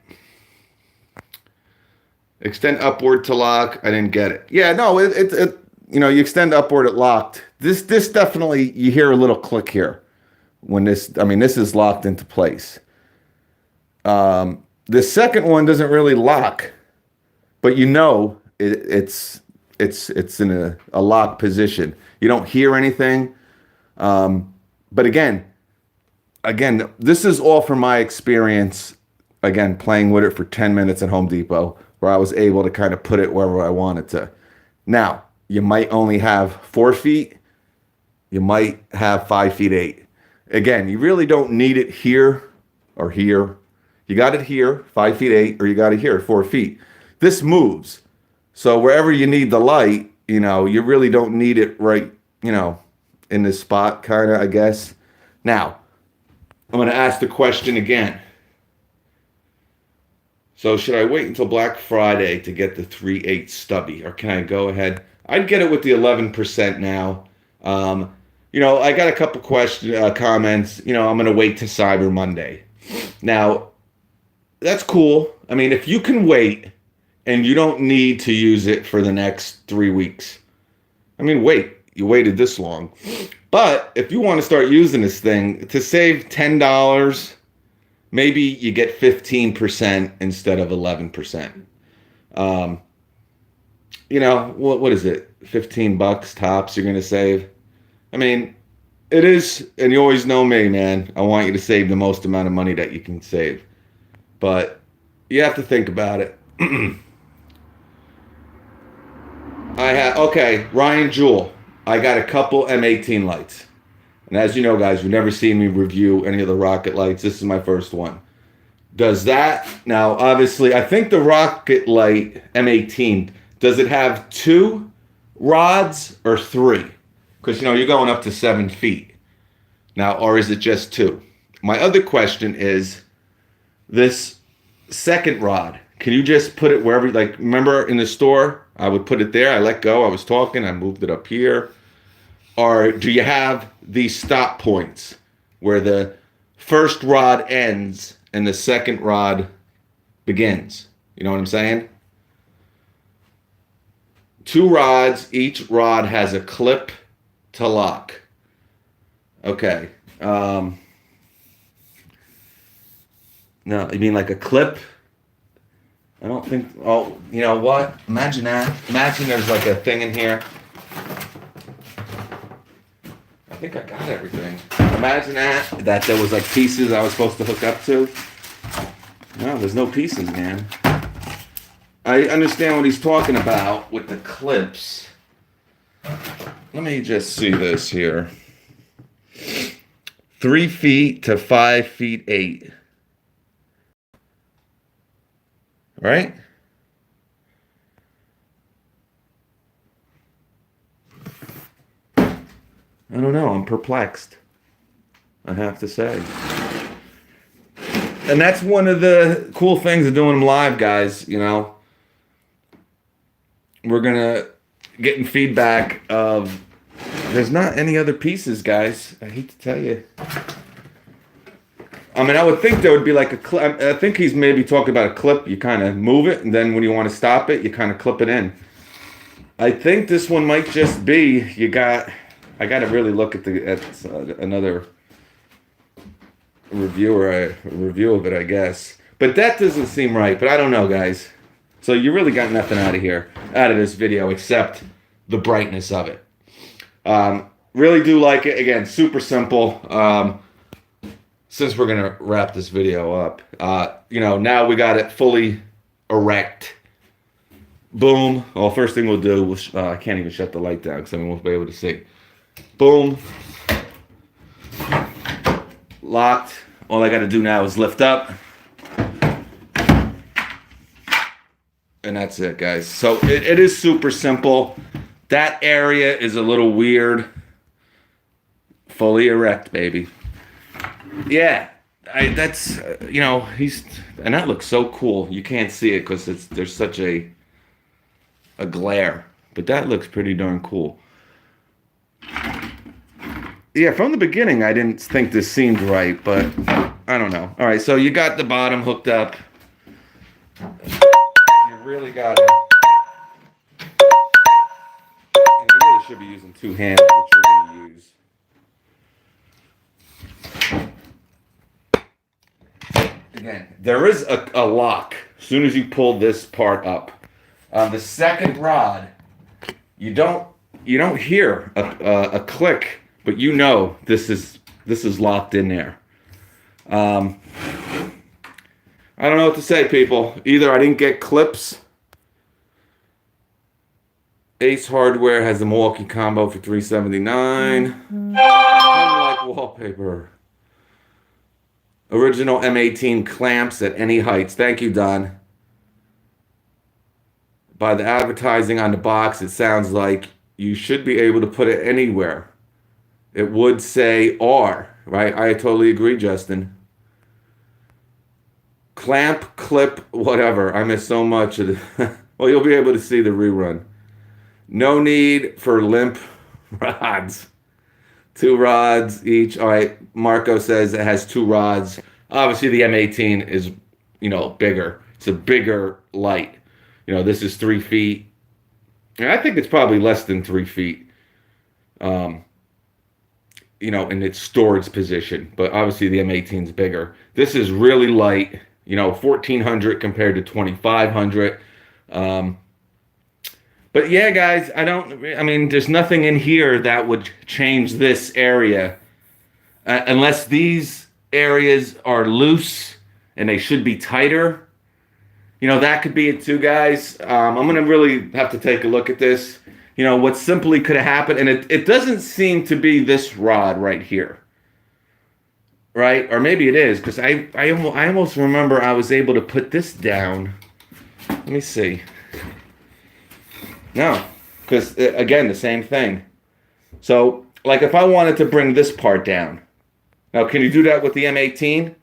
Extend upward to lock. I didn't get it. Yeah, no, you extend upward, it locked. This definitely, you hear a little click here when this is locked into place. The second one doesn't really lock, but it's in a locked position. You don't hear anything. But again, this is all from my experience, again, playing with it for 10 minutes at Home Depot, where I was able to kind of put it wherever I wanted to. Now, you might only have 4 feet. You might have 5 feet 8. Again, you really don't need it here or here. You got it here, 5 feet 8, or you got it here, 4 feet. This moves. So wherever you need the light, you really don't need it right, in this spot, kind of, I guess. Now, I'm going to ask the question again. So should I wait until Black Friday to get the 3/8 stubby, or can I go ahead? I'd get it with the 11% now. I got a couple comments. I'm going to wait to Cyber Monday. Now, that's cool. I mean, if you can wait and you don't need to use it for the next 3 weeks, wait. You waited this long. But if you want to start using this thing to save $10, maybe you get 15% instead of 11%. What is it? $15 tops you're going to save. It is, and you always know me, man. I want you to save the most amount of money that you can save. But you have to think about it. Okay, Ryan Jewell. I got a couple M18 lights. And as you know, guys, you've never seen me review any of the rocket lights. This is my first one. Does that, now obviously, I think the rocket light M18, does it have 2 rods or 3? Because, you're going up to 7 feet. Now, or is it just 2? My other question is, this second rod, can you just put it wherever, like, remember in the store, I would put it there, I let go, I was talking, I moved it up here. Or do you have these stop points where the first rod ends and the second rod begins? You know what I'm saying? 2 rods, each rod has a clip to lock. Okay. No, you mean like a clip? I don't think, oh, you know what? Imagine that. Imagine there's like a thing in here. I think I got everything. Imagine that there was like pieces I was supposed to hook up to. No, there's no pieces, man. I understand what he's talking about with the clips. Let me just see this here. 3 feet to 5 feet 8. Right? I don't know. I'm perplexed, I have to say. And that's one of the cool things of doing them live, guys. We're going to get feedback of there's not any other pieces, guys. I hate to tell you. I mean, I would think there would be like a clip. I think he's maybe talking about a clip. You kind of move it, and then when you want to stop it, you kind of clip it in. I think this one might just be, I got to really look at another review of it, I guess. But that doesn't seem right, but I don't know, guys. So you really got nothing out of this video, except the brightness of it. Really do like it. Again, super simple. Since we're going to wrap this video up, now we got it fully erect. Boom. Well, first thing we'll do, I can't even shut the light down because I won't be able to see. Boom. Locked. All I got to do now is lift up. And that's it, guys. So it is super simple. That area is a little weird. Fully erect, baby. Yeah, that's, and that looks so cool. You can't see it because there's such a glare, but that looks pretty darn cool. Yeah, from the beginning, I didn't think this seemed right, but I don't know. All right, so you got the bottom hooked up. You really got it. And you really should be using 2 hands, which you're going to use. Again, there is a lock as soon as you pull this part up. On the second rod, you don't hear a click, but this is locked in there. I don't know what to say, people. Either I didn't get clips. Ace Hardware has the Milwaukee combo for $379. Like wallpaper. Original M18 clamps at any heights. Thank you, Don. By the advertising on the box, it sounds like you should be able to put it anywhere. It would say R, right? I totally agree, Justin. Clamp, clip, whatever. I miss so much of it. Well, you'll be able to see the rerun. No need for limp rods. 2 rods each. All right, Marco says it has 2 rods. Obviously, the M18 is, bigger. It's a bigger light. This is 3 feet. And I think it's probably less than 3 feet, in its storage position. But obviously, the M18 is bigger. This is really light, 1,400 compared to 2,500. But yeah, guys, there's nothing in here that would change this area. Unless these areas are loose and they should be tighter. That could be it too, guys. I'm going to really have to take a look at this. what simply could have happened, and it doesn't seem to be this rod right here, right? Or maybe it is, because I almost remember I was able to put this down. Let me see. No, because again, the same thing. So, like if I wanted to bring this part down, now can you do that with the M18?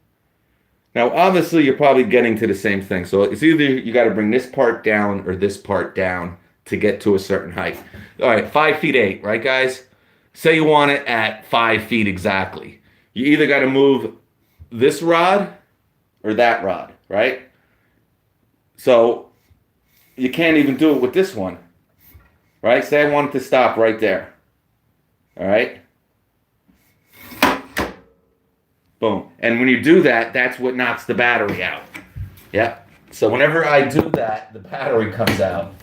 Now, obviously, you're probably getting to the same thing. So it's either you got to bring this part down or this part down to get to a certain height. All right, 5 feet 8, right, guys? Say you want it at 5 feet exactly. You either got to move this rod or that rod, right? So you can't even do it with this one, right? Say I want it to stop right there. All right? Boom. And when you do that, that's what knocks the battery out. Yep. So whenever I do that, the battery comes out.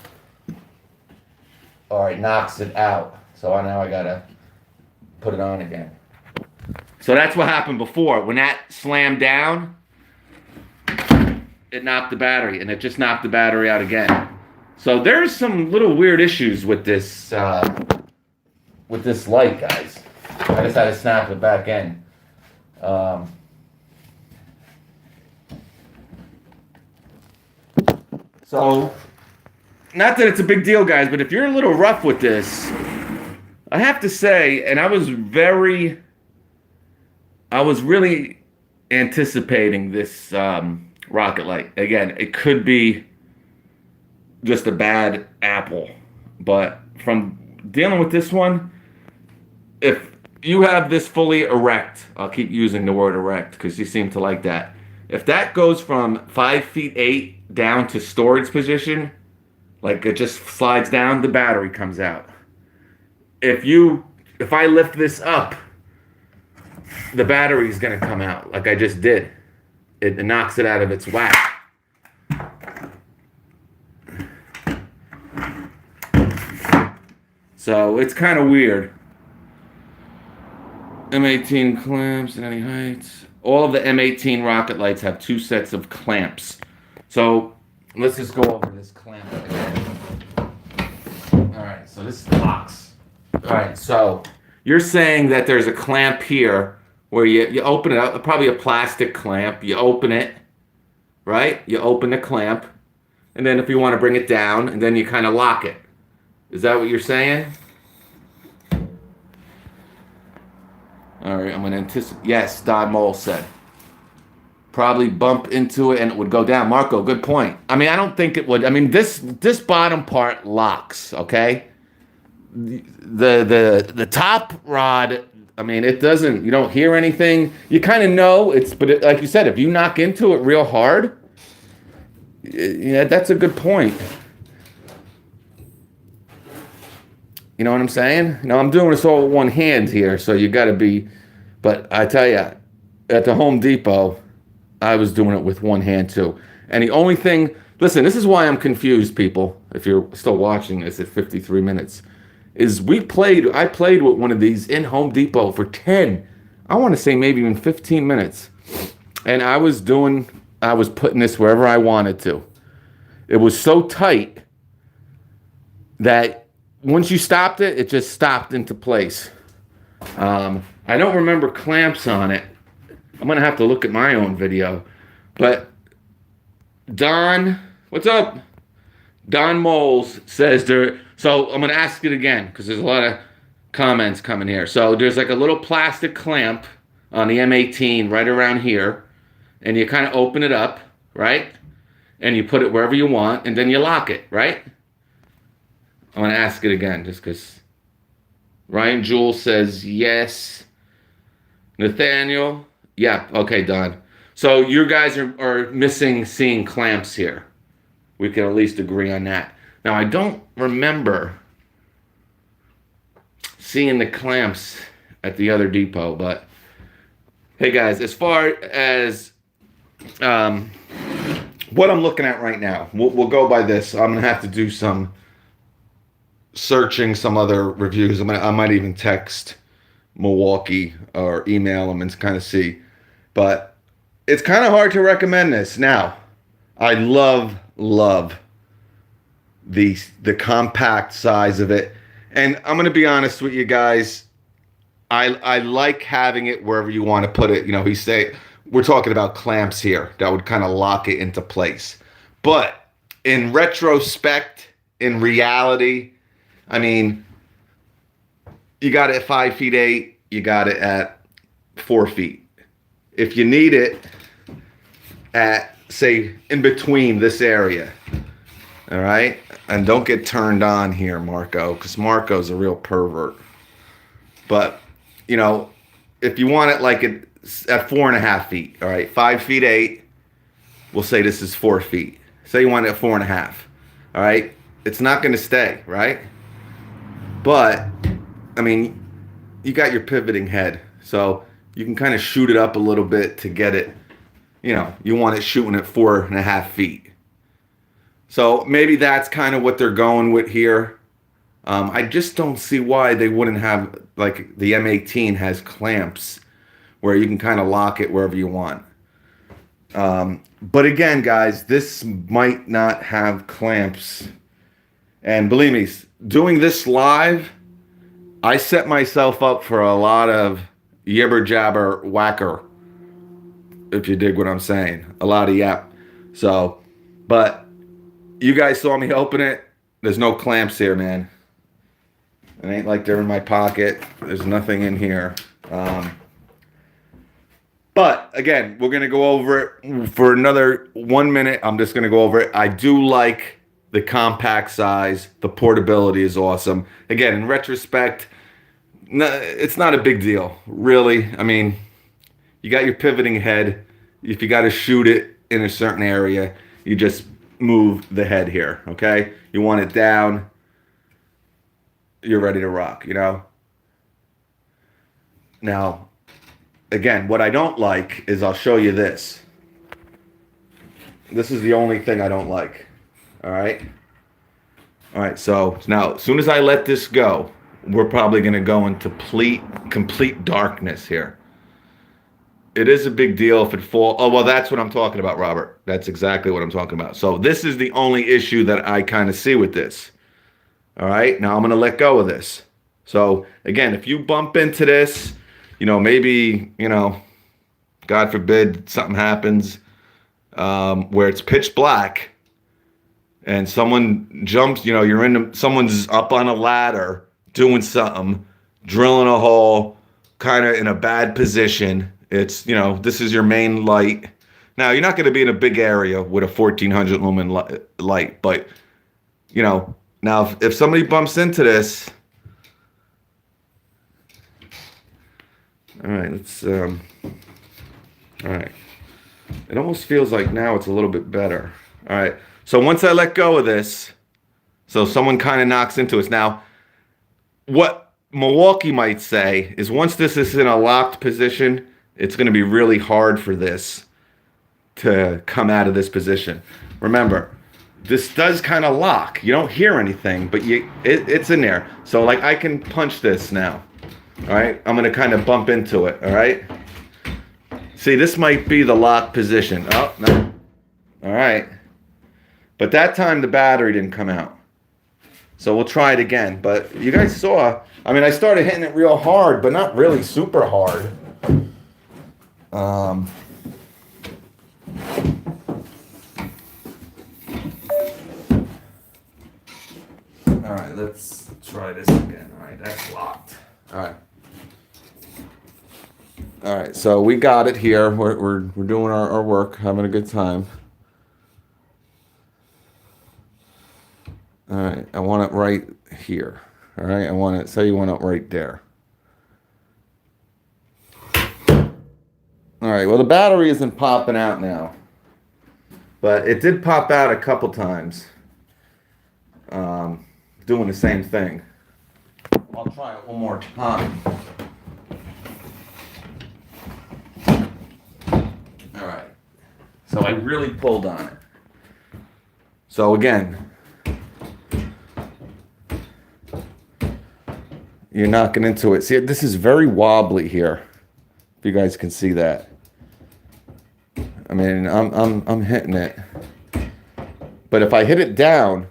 Or it knocks it out. So now I got to put it on again. So that's what happened before. When that slammed down, it knocked the battery. And it just knocked the battery out again. So there's some little weird issues with this light, guys. I just had to snap it back in. So, not that it's a big deal, guys, but if you're a little rough with this, I have to say, and I was really anticipating this rocket light. Again, it could be just a bad apple, but from dealing with this one, if you have this fully erect, I'll keep using the word erect because you seem to like that. If that goes from 5 feet 8 down to storage position, like it just slides down, the battery comes out. If I lift this up, the battery is going to come out like I just did. It knocks it out of its whack. So it's kind of weird. M18 clamps at any heights. All of the M18 rocket lights have 2 sets of clamps. So let's just go over this clamp again. Alright, so this locks. Alright, so you're saying that there's a clamp here where you open it up, probably a plastic clamp. You open it, right? You open the clamp. And then if you want to bring it down, and then you kind of lock it. Is that what you're saying? All right, I'm going to anticipate. Yes, Don Mole said. Probably bump into it and it would go down. Marco, good point. I mean, I don't think it would. I mean, this bottom part locks, okay? The top rod, I mean, it doesn't, you don't hear anything. You kind of know, like you said, if you knock into it real hard, yeah, that's a good point. You know what I'm saying? Now, I'm doing this all with one hand here, so you got to be... But I tell you, at the Home Depot, I was doing it with one hand, too. And the only thing... Listen, this is why I'm confused, people, if you're still watching this at 53 minutes, is I played with one of these in Home Depot for 10, I want to say maybe even 15 minutes. And I was putting this wherever I wanted to. It was so tight that... Once you stopped it, it just stopped into place. I don't remember clamps on it. I'm going to have to look at my own video. But Don, what's up? Don Moles says there... So I'm going to ask it again because there's a lot of comments coming here. So there's like a little plastic clamp on the M18 right around here. And you kind of open it up, right? And you put it wherever you want. And then you lock it, right? I'm going to ask it again just because Ryan Jewell says yes. Nathaniel? Yeah, okay, Don. So you guys are missing seeing clamps here. We can at least agree on that. Now, I don't remember seeing the clamps at the other depot, but hey, guys, as far as what I'm looking at right now, we'll go by this. I'm going to have to do some searching, some other reviews. I might even text Milwaukee or email them and kind of see. But it's kind of hard to recommend this. Now, I love the compact size of it. And I'm going to be honest with you guys. I like having it wherever you want to put it. You know, we're talking about clamps here that would kind of lock it into place. But in retrospect, in reality, I mean, you got it at 5 feet 8, you got it at 4 feet. If you need it at, say, in between this area, all right? And don't get turned on here, Marco, because Marco's a real pervert. But, you know, if you want it like at 4.5 feet, all right, 5 feet 8, we'll say this is 4 feet. Say you want it at 4.5, all right? It's not going to stay, right? But, I mean, you got your pivoting head, so you can kind of shoot it up a little bit to get it, you know, you want it shooting at 4.5 feet. So maybe that's kind of what they're going with here. I just don't see why they wouldn't have, like the M18 has clamps where you can kind of lock it wherever you want. But again, guys, this might not have clamps. And believe me, doing this live, I set myself up for a lot of yibber jabber whacker, if you dig what I'm saying. A lot of yap. So, but you guys saw me open it. There's no clamps here, man. It ain't like they're in my pocket. There's nothing in here. But again, we're going to go over it for another 1 minute. I'm just going to go over it. I do like the compact size. The portability is awesome. Again, in retrospect, no, it's not a big deal, really. I mean, you got your pivoting head. If you got to shoot it in a certain area, you just move the head here, okay? You want it down, you're ready to rock, you know? Now, again, what I don't like is I'll show you this. This is the only thing I don't like, all right? All right, so now, as soon as I let this go, we're probably going to go into complete darkness here. It is a big deal if it falls. Oh, well, that's what I'm talking about, Robert. That's exactly what I'm talking about. So this is the only issue that I kind of see with this. All right, now I'm going to let go of this. So again, if you bump into this, you know, maybe, you know, God forbid something happens where it's pitch black and someone jumps, you know, someone's up on a ladder doing something, drilling a hole, kind of in a bad position. It's, you know, this is your main light. Now, you're not going to be in a big area with a 1400 lumen light, but, you know, now if somebody bumps into this, all right, let's, all right. It almost feels like now it's a little bit better. All right, so once I let go of this, so someone kind of knocks into us. Now, what Milwaukee might say is once this is in a locked position, it's going to be really hard for this to come out of this position. Remember, this does kind of lock. You don't hear anything, but it's in there. So like I can punch this now. All right, I'm going to kind of bump into it. All right. See, this might be the lock position. Oh, no. All right. But that time the battery didn't come out. So we'll try it again. But you guys saw, I mean, I started hitting it real hard, but not really super hard. All right, let's try this again. All right, that's locked. All right. All right, so we got it here. We're doing our work, having a good time. All right, I want it right here. All right, I want it, say you want it right there. All right, well, the battery isn't popping out now, but it did pop out a couple times, doing the same thing. I'll try it one more time. All right, so I really pulled on it. So again, you're knocking into it. See, this is very wobbly here. If you guys can see that. I mean, I'm hitting it. But if I hit it down,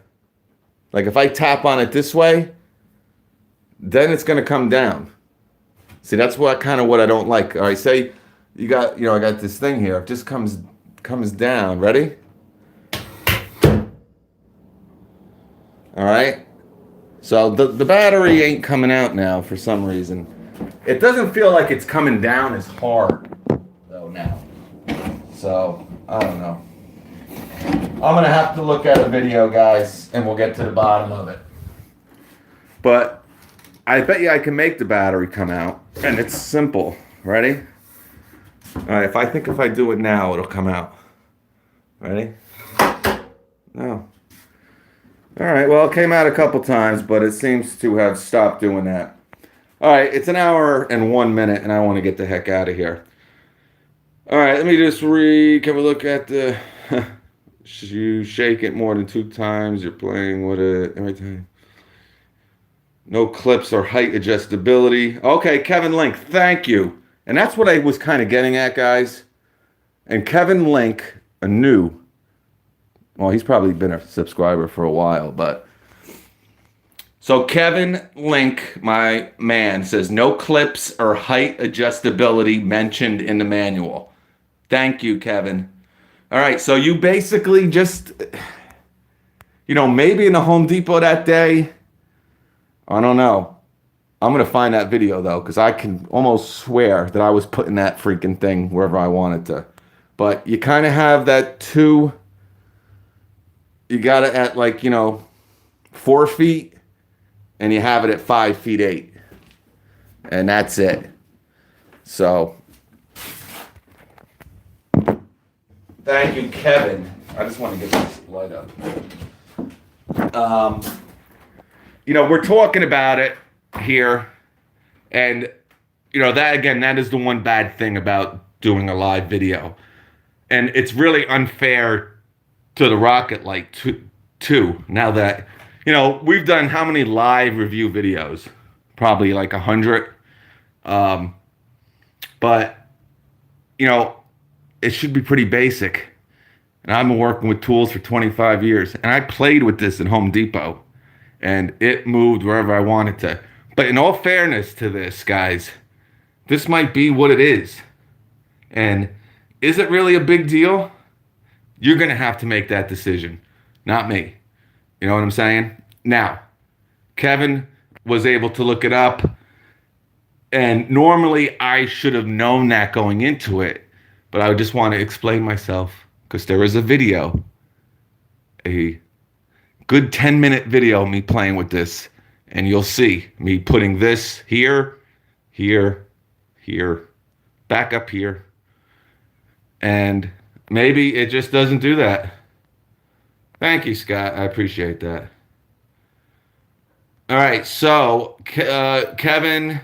like if I tap on it this way, then it's going to come down. See, that's what I don't like. All right, say you got, I got this thing here. It just comes down. Ready? All right. So the battery ain't coming out now for some reason. It doesn't feel like it's coming down as hard though now. So I don't know. I'm gonna have to look at a video, guys, and we'll get to the bottom of it. But I bet you I can make the battery come out, and it's simple. Ready? All right. If I do it now, it'll come out. Ready? No. All right, well, it came out a couple times, but it seems to have stopped doing that. All right, it's an hour and 1 minute, and I want to get the heck out of here. All right, let me just can we look at the... You shake it more than 2 times, you're playing with it every time. No clips or height adjustability. Okay, Kevin Link, thank you. And that's what I was kind of getting at, guys. And Kevin Link, well, he's probably been a subscriber for a while, but... So Kevin Link, my man, says no clips or height adjustability mentioned in the manual. Thank you, Kevin. All right, so you basically just... maybe in the Home Depot that day, I don't know. I'm going to find that video, though, because I can almost swear that I was putting that freaking thing wherever I wanted to. But you kind of have that 2... You got it at 4 feet, and you have it at 5 feet 8. And that's it. So, thank you, Kevin. I just want to get this light up. We're talking about it here, and, that is the one bad thing about doing a live video. And it's really unfair to the Rocket Light too. Now that, we've done how many live review videos? Probably 100. But, it should be pretty basic. And I've been working with tools for 25 years. And I played with this at Home Depot. And it moved wherever I wanted to. But in all fairness to this, guys, this might be what it is. And is it really a big deal? You're going to have to make that decision, not me. You know what I'm saying? Now, Kevin was able to look it up, and normally I should have known that going into it, but I just want to explain myself, because there is a video, a good 10-minute video of me playing with this, and you'll see me putting this here, here, here, back up here, and... maybe it just doesn't do that. Thank you, Scott. I appreciate that. All right, so Kevin,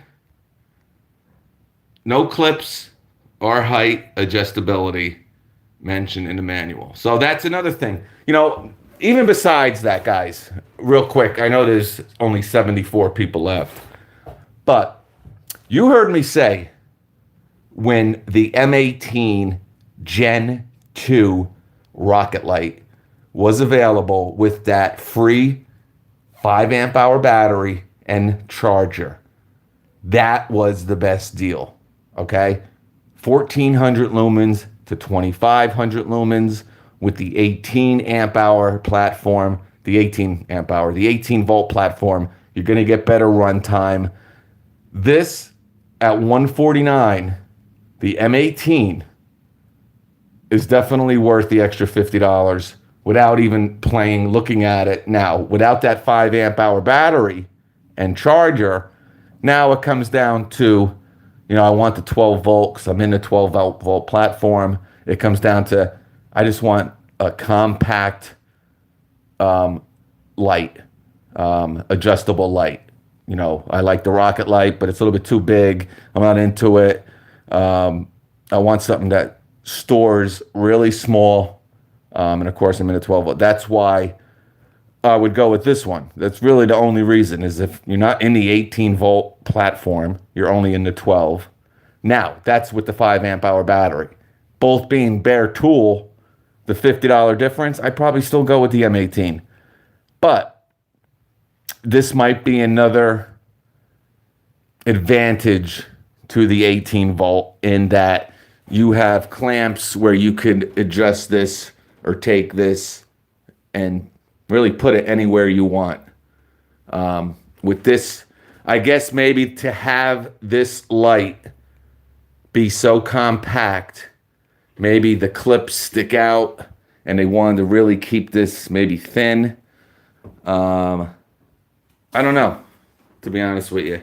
no clips or height adjustability mentioned in the manual. So that's another thing. Even besides that, guys, real quick, I know there's only 74 people left, but you heard me say when the M18 Gen 2 Rocket Light was available with that free 5 amp hour battery and charger. That was the best deal. Okay? 1400 lumens to 2500 lumens with the 18 amp hour platform, the 18 volt platform. You're going to get better runtime. This at $149, the M18 is definitely worth the extra $50 without even looking at it now. Without that 5 amp hour battery and charger, now it comes down to, I want the 12 volt because I'm in the 12 volt platform. It comes down to, I just want a compact light, adjustable light. I like the Rocket Light, but it's a little bit too big. I'm not into it. I want something that stores really small, and of course I'm in a 12 volt. That's why I would go with this one. That's really the only reason, is if you're not in the 18 volt platform, you're only in the 12. Now, that's with the 5 amp hour battery. Both being bare tool, the $50 difference, I'd probably still go with the M18. But this might be another advantage to the 18 volt in that you have clamps where you could adjust this or take this and really put it anywhere you want. With this, I guess maybe to have this light be so compact, maybe the clips stick out and they wanted to really keep this maybe thin. I don't know, to be honest with you.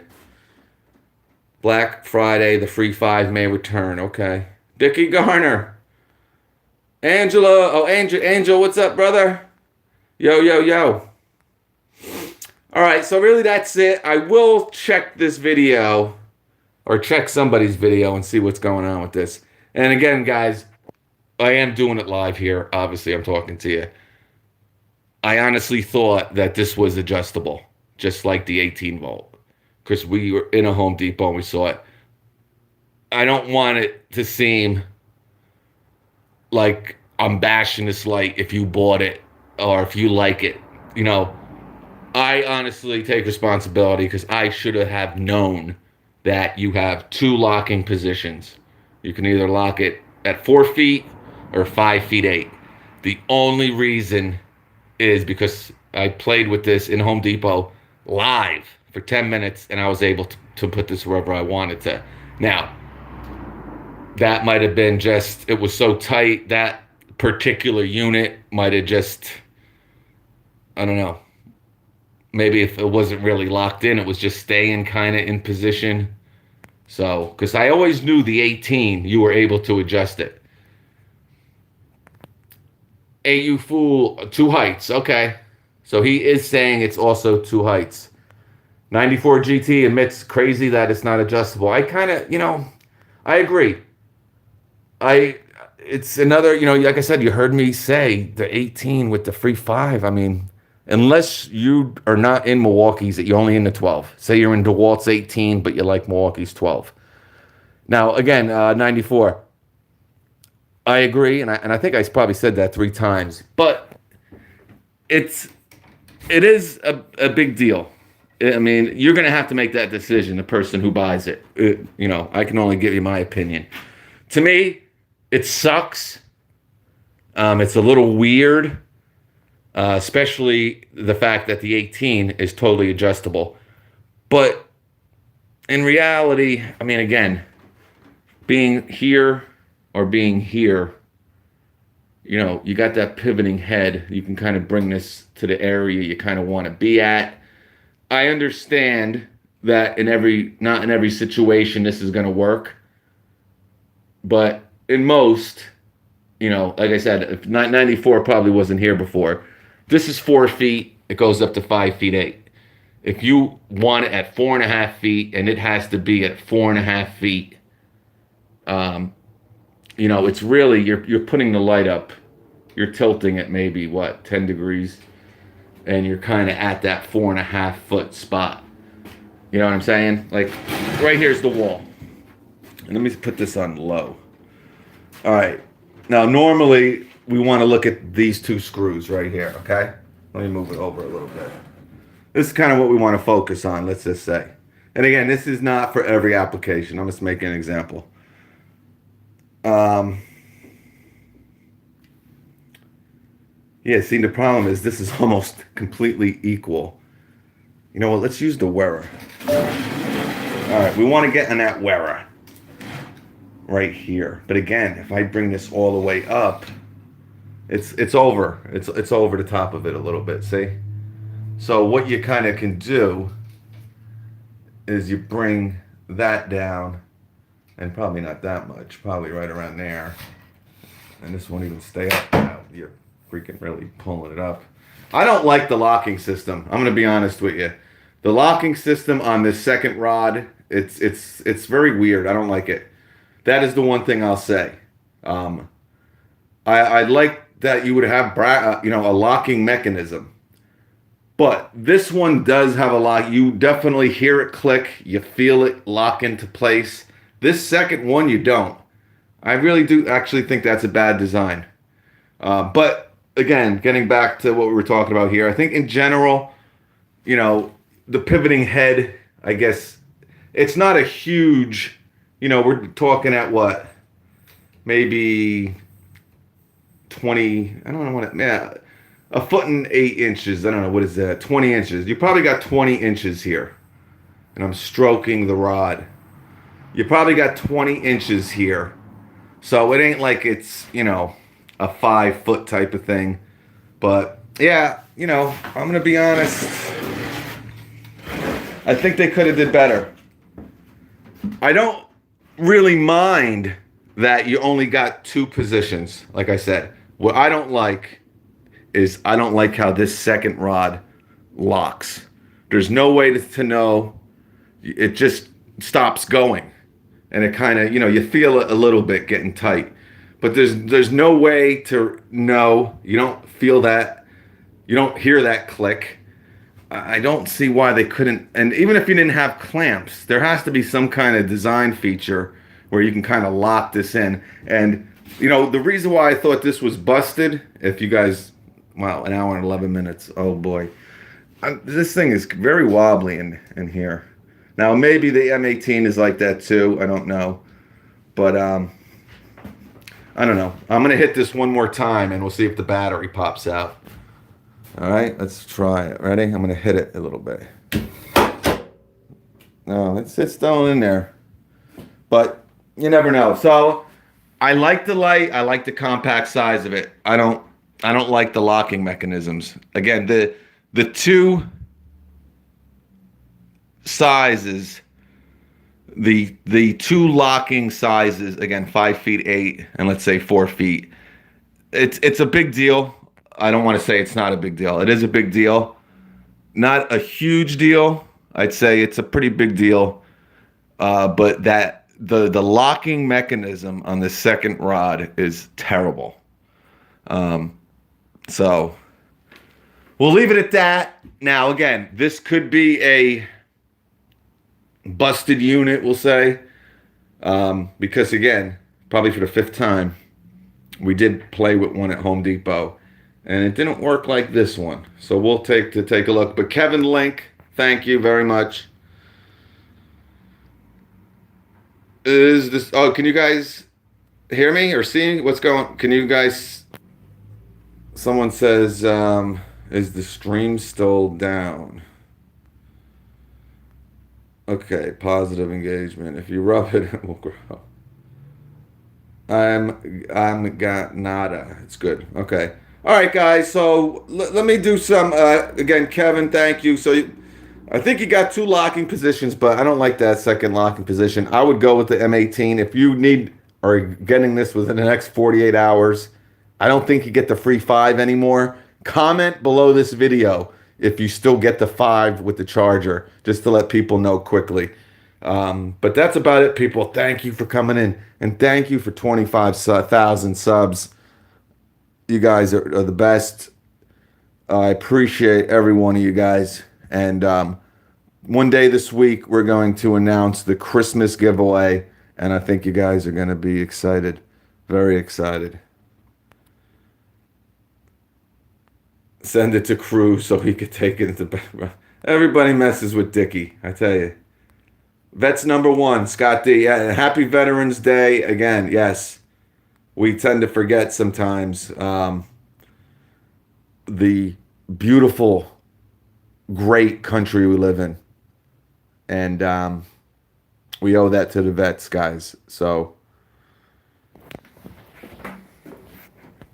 Black Friday, the free 5 may return. Okay. Dickie Garner. Angela. Oh, Angel, what's up, brother? Yo. All right, so really that's it. I will check this video or check somebody's video and see what's going on with this. And again, guys, I am doing it live here. Obviously, I'm talking to you. I honestly thought that this was adjustable, just like the 18 volt. Because we were in a Home Depot and we saw it. I don't want it to seem like I'm bashing this light if you bought it or if you like it. You know, I honestly take responsibility because I should have known that you have 2 locking positions. You can either lock it at 4 feet or 5 feet 8. The only reason is because I played with this in Home Depot live for 10 minutes and I was able to put this wherever I wanted to. Now, that might have been just, it was so tight, that particular unit might have just, I don't know, maybe if it wasn't really locked in, it was just staying kind of in position. So, because I always knew the 18, you were able to adjust it. AU Fool, 2 heights, okay. So he is saying it's also 2 heights. 94 GT admits crazy that it's not adjustable. I kind of, I agree. It's another, like I said, you heard me say the 18 with the free 5. I mean, unless you are not in Milwaukee's, you're only in the 12. Say you're in DeWalt's 18, but you like Milwaukee's 12. Now, again, 94. I agree, and I think I probably said that 3 times, but it is a big deal. I mean, you're going to have to make that decision, the person who buys it. I can only give you my opinion. To me, it sucks. It's a little weird, especially the fact that the 18 is totally adjustable. But in reality, I mean, again, being here or being here, you got that pivoting head. You can kind of bring this to the area you kind of want to be at. I understand that not in every situation this is going to work, but in most, like I said, if 94 probably wasn't here before. This is 4 feet. It goes up to 5 feet 8. If you want it at 4.5 feet, and it has to be at 4.5 feet, it's really you're putting the light up. You're tilting it maybe 10 degrees. And you're kind of at that 4.5 foot spot. You know what I'm saying? Like, right here's the wall. And let me put this on low. All right. Now, normally, we want to look at these 2 screws right here, okay? Let me move it over a little bit. This is kind of what we want to focus on, let's just say. And again, this is not for every application. I'm just making an example. Yeah, see, the problem is this is almost completely equal. You know what, let's use the wearer. All right, we want to get on that wearer right here. But again, if I bring this all the way up, it's over. It's over the top of it a little bit, see? So what you kind of can do is you bring that down, and probably not that much, probably right around there. And this won't even stay up now. You're freaking really pulling it up. I don't like the locking system. I'm going to be honest with you. The locking system on this second rod, it's very weird. I don't like it. That is the one thing I'll say. I like that you would have a locking mechanism. But this one does have a lock. You definitely hear it click. You feel it lock into place. This second one, you don't. I really do actually think that's a bad design. But again, getting back to what we were talking about here, I think in general, the pivoting head, I guess, it's not a huge, we're talking at what? Maybe 20, I don't know what, yeah, a foot and 8 inches. I don't know, what is that? 20 inches. You probably got 20 inches here. And I'm stroking the rod. You probably got 20 inches here. So it ain't like it's, a 5 foot type of thing. But yeah, I'm going to be honest. I think they could have did better. I don't really mind that you only got 2 positions. Like I said, what I don't like is I don't like how this second rod locks. There's no way to know. It just stops going. And it kind of, you feel it a little bit getting tight. But there's no way to know. You don't feel that. You don't hear that click. I don't see why they couldn't. And even if you didn't have clamps, there has to be some kind of design feature where you can kind of lock this in. And, the reason why I thought this was busted, if you guys, wow, an hour and 11 minutes. Oh, boy. This thing is very wobbly in here. Now, maybe the M18 is like that, too. I don't know. But, I don't know. I'm going to hit this one more time, and we'll see if the battery pops out. All right, let's try it. Ready? I'm going to hit it a little bit. No, it's still in there. But you never know. So I like the light. I like the compact size of it. I don't like the locking mechanisms. Again, the 2 sizes, the 2 locking sizes, again, 5 feet 8 and let's say 4 feet. It's a big deal. I don't want to say it's not a big deal. It is a big deal. Not a huge deal. I'd say it's a pretty big deal. But that the locking mechanism on the second rod is terrible. So we'll leave it at that. Now, again, this could be a busted unit, we'll say. Because, again, probably for the 5th time, we did play with one at Home Depot. And it didn't work like this one. So we'll take a look. But Kevin Link, thank you very much. Is this... Oh, can you guys hear me or see what's going... Can you guys... Someone says, is the stream still down? Okay, positive engagement. If you rub it, it will grow. I'm got nada. It's good. Okay. All right, guys. So let me do some. Again, Kevin, thank you. So I think you got 2 locking positions, but I don't like that second locking position. I would go with the M18. If you need or getting this within the next 48 hours, I don't think you get the free 5 anymore. Comment below this video if you still get the 5 with the charger, just to let people know quickly. But that's about it, people. Thank you for coming in, and thank you for 25,000 subs. You guys are the best. I appreciate every one of you guys. And one day this week, we're going to announce the Christmas giveaway, and I think you guys are going to be excited, very excited. Send it to Crew so he could take it into... Everybody messes with Dickie, I tell you. Vets number 1, Scott D. Yeah, happy Veterans Day again. Yes, we tend to forget sometimes the beautiful, great country we live in. And we owe that to the vets, guys. So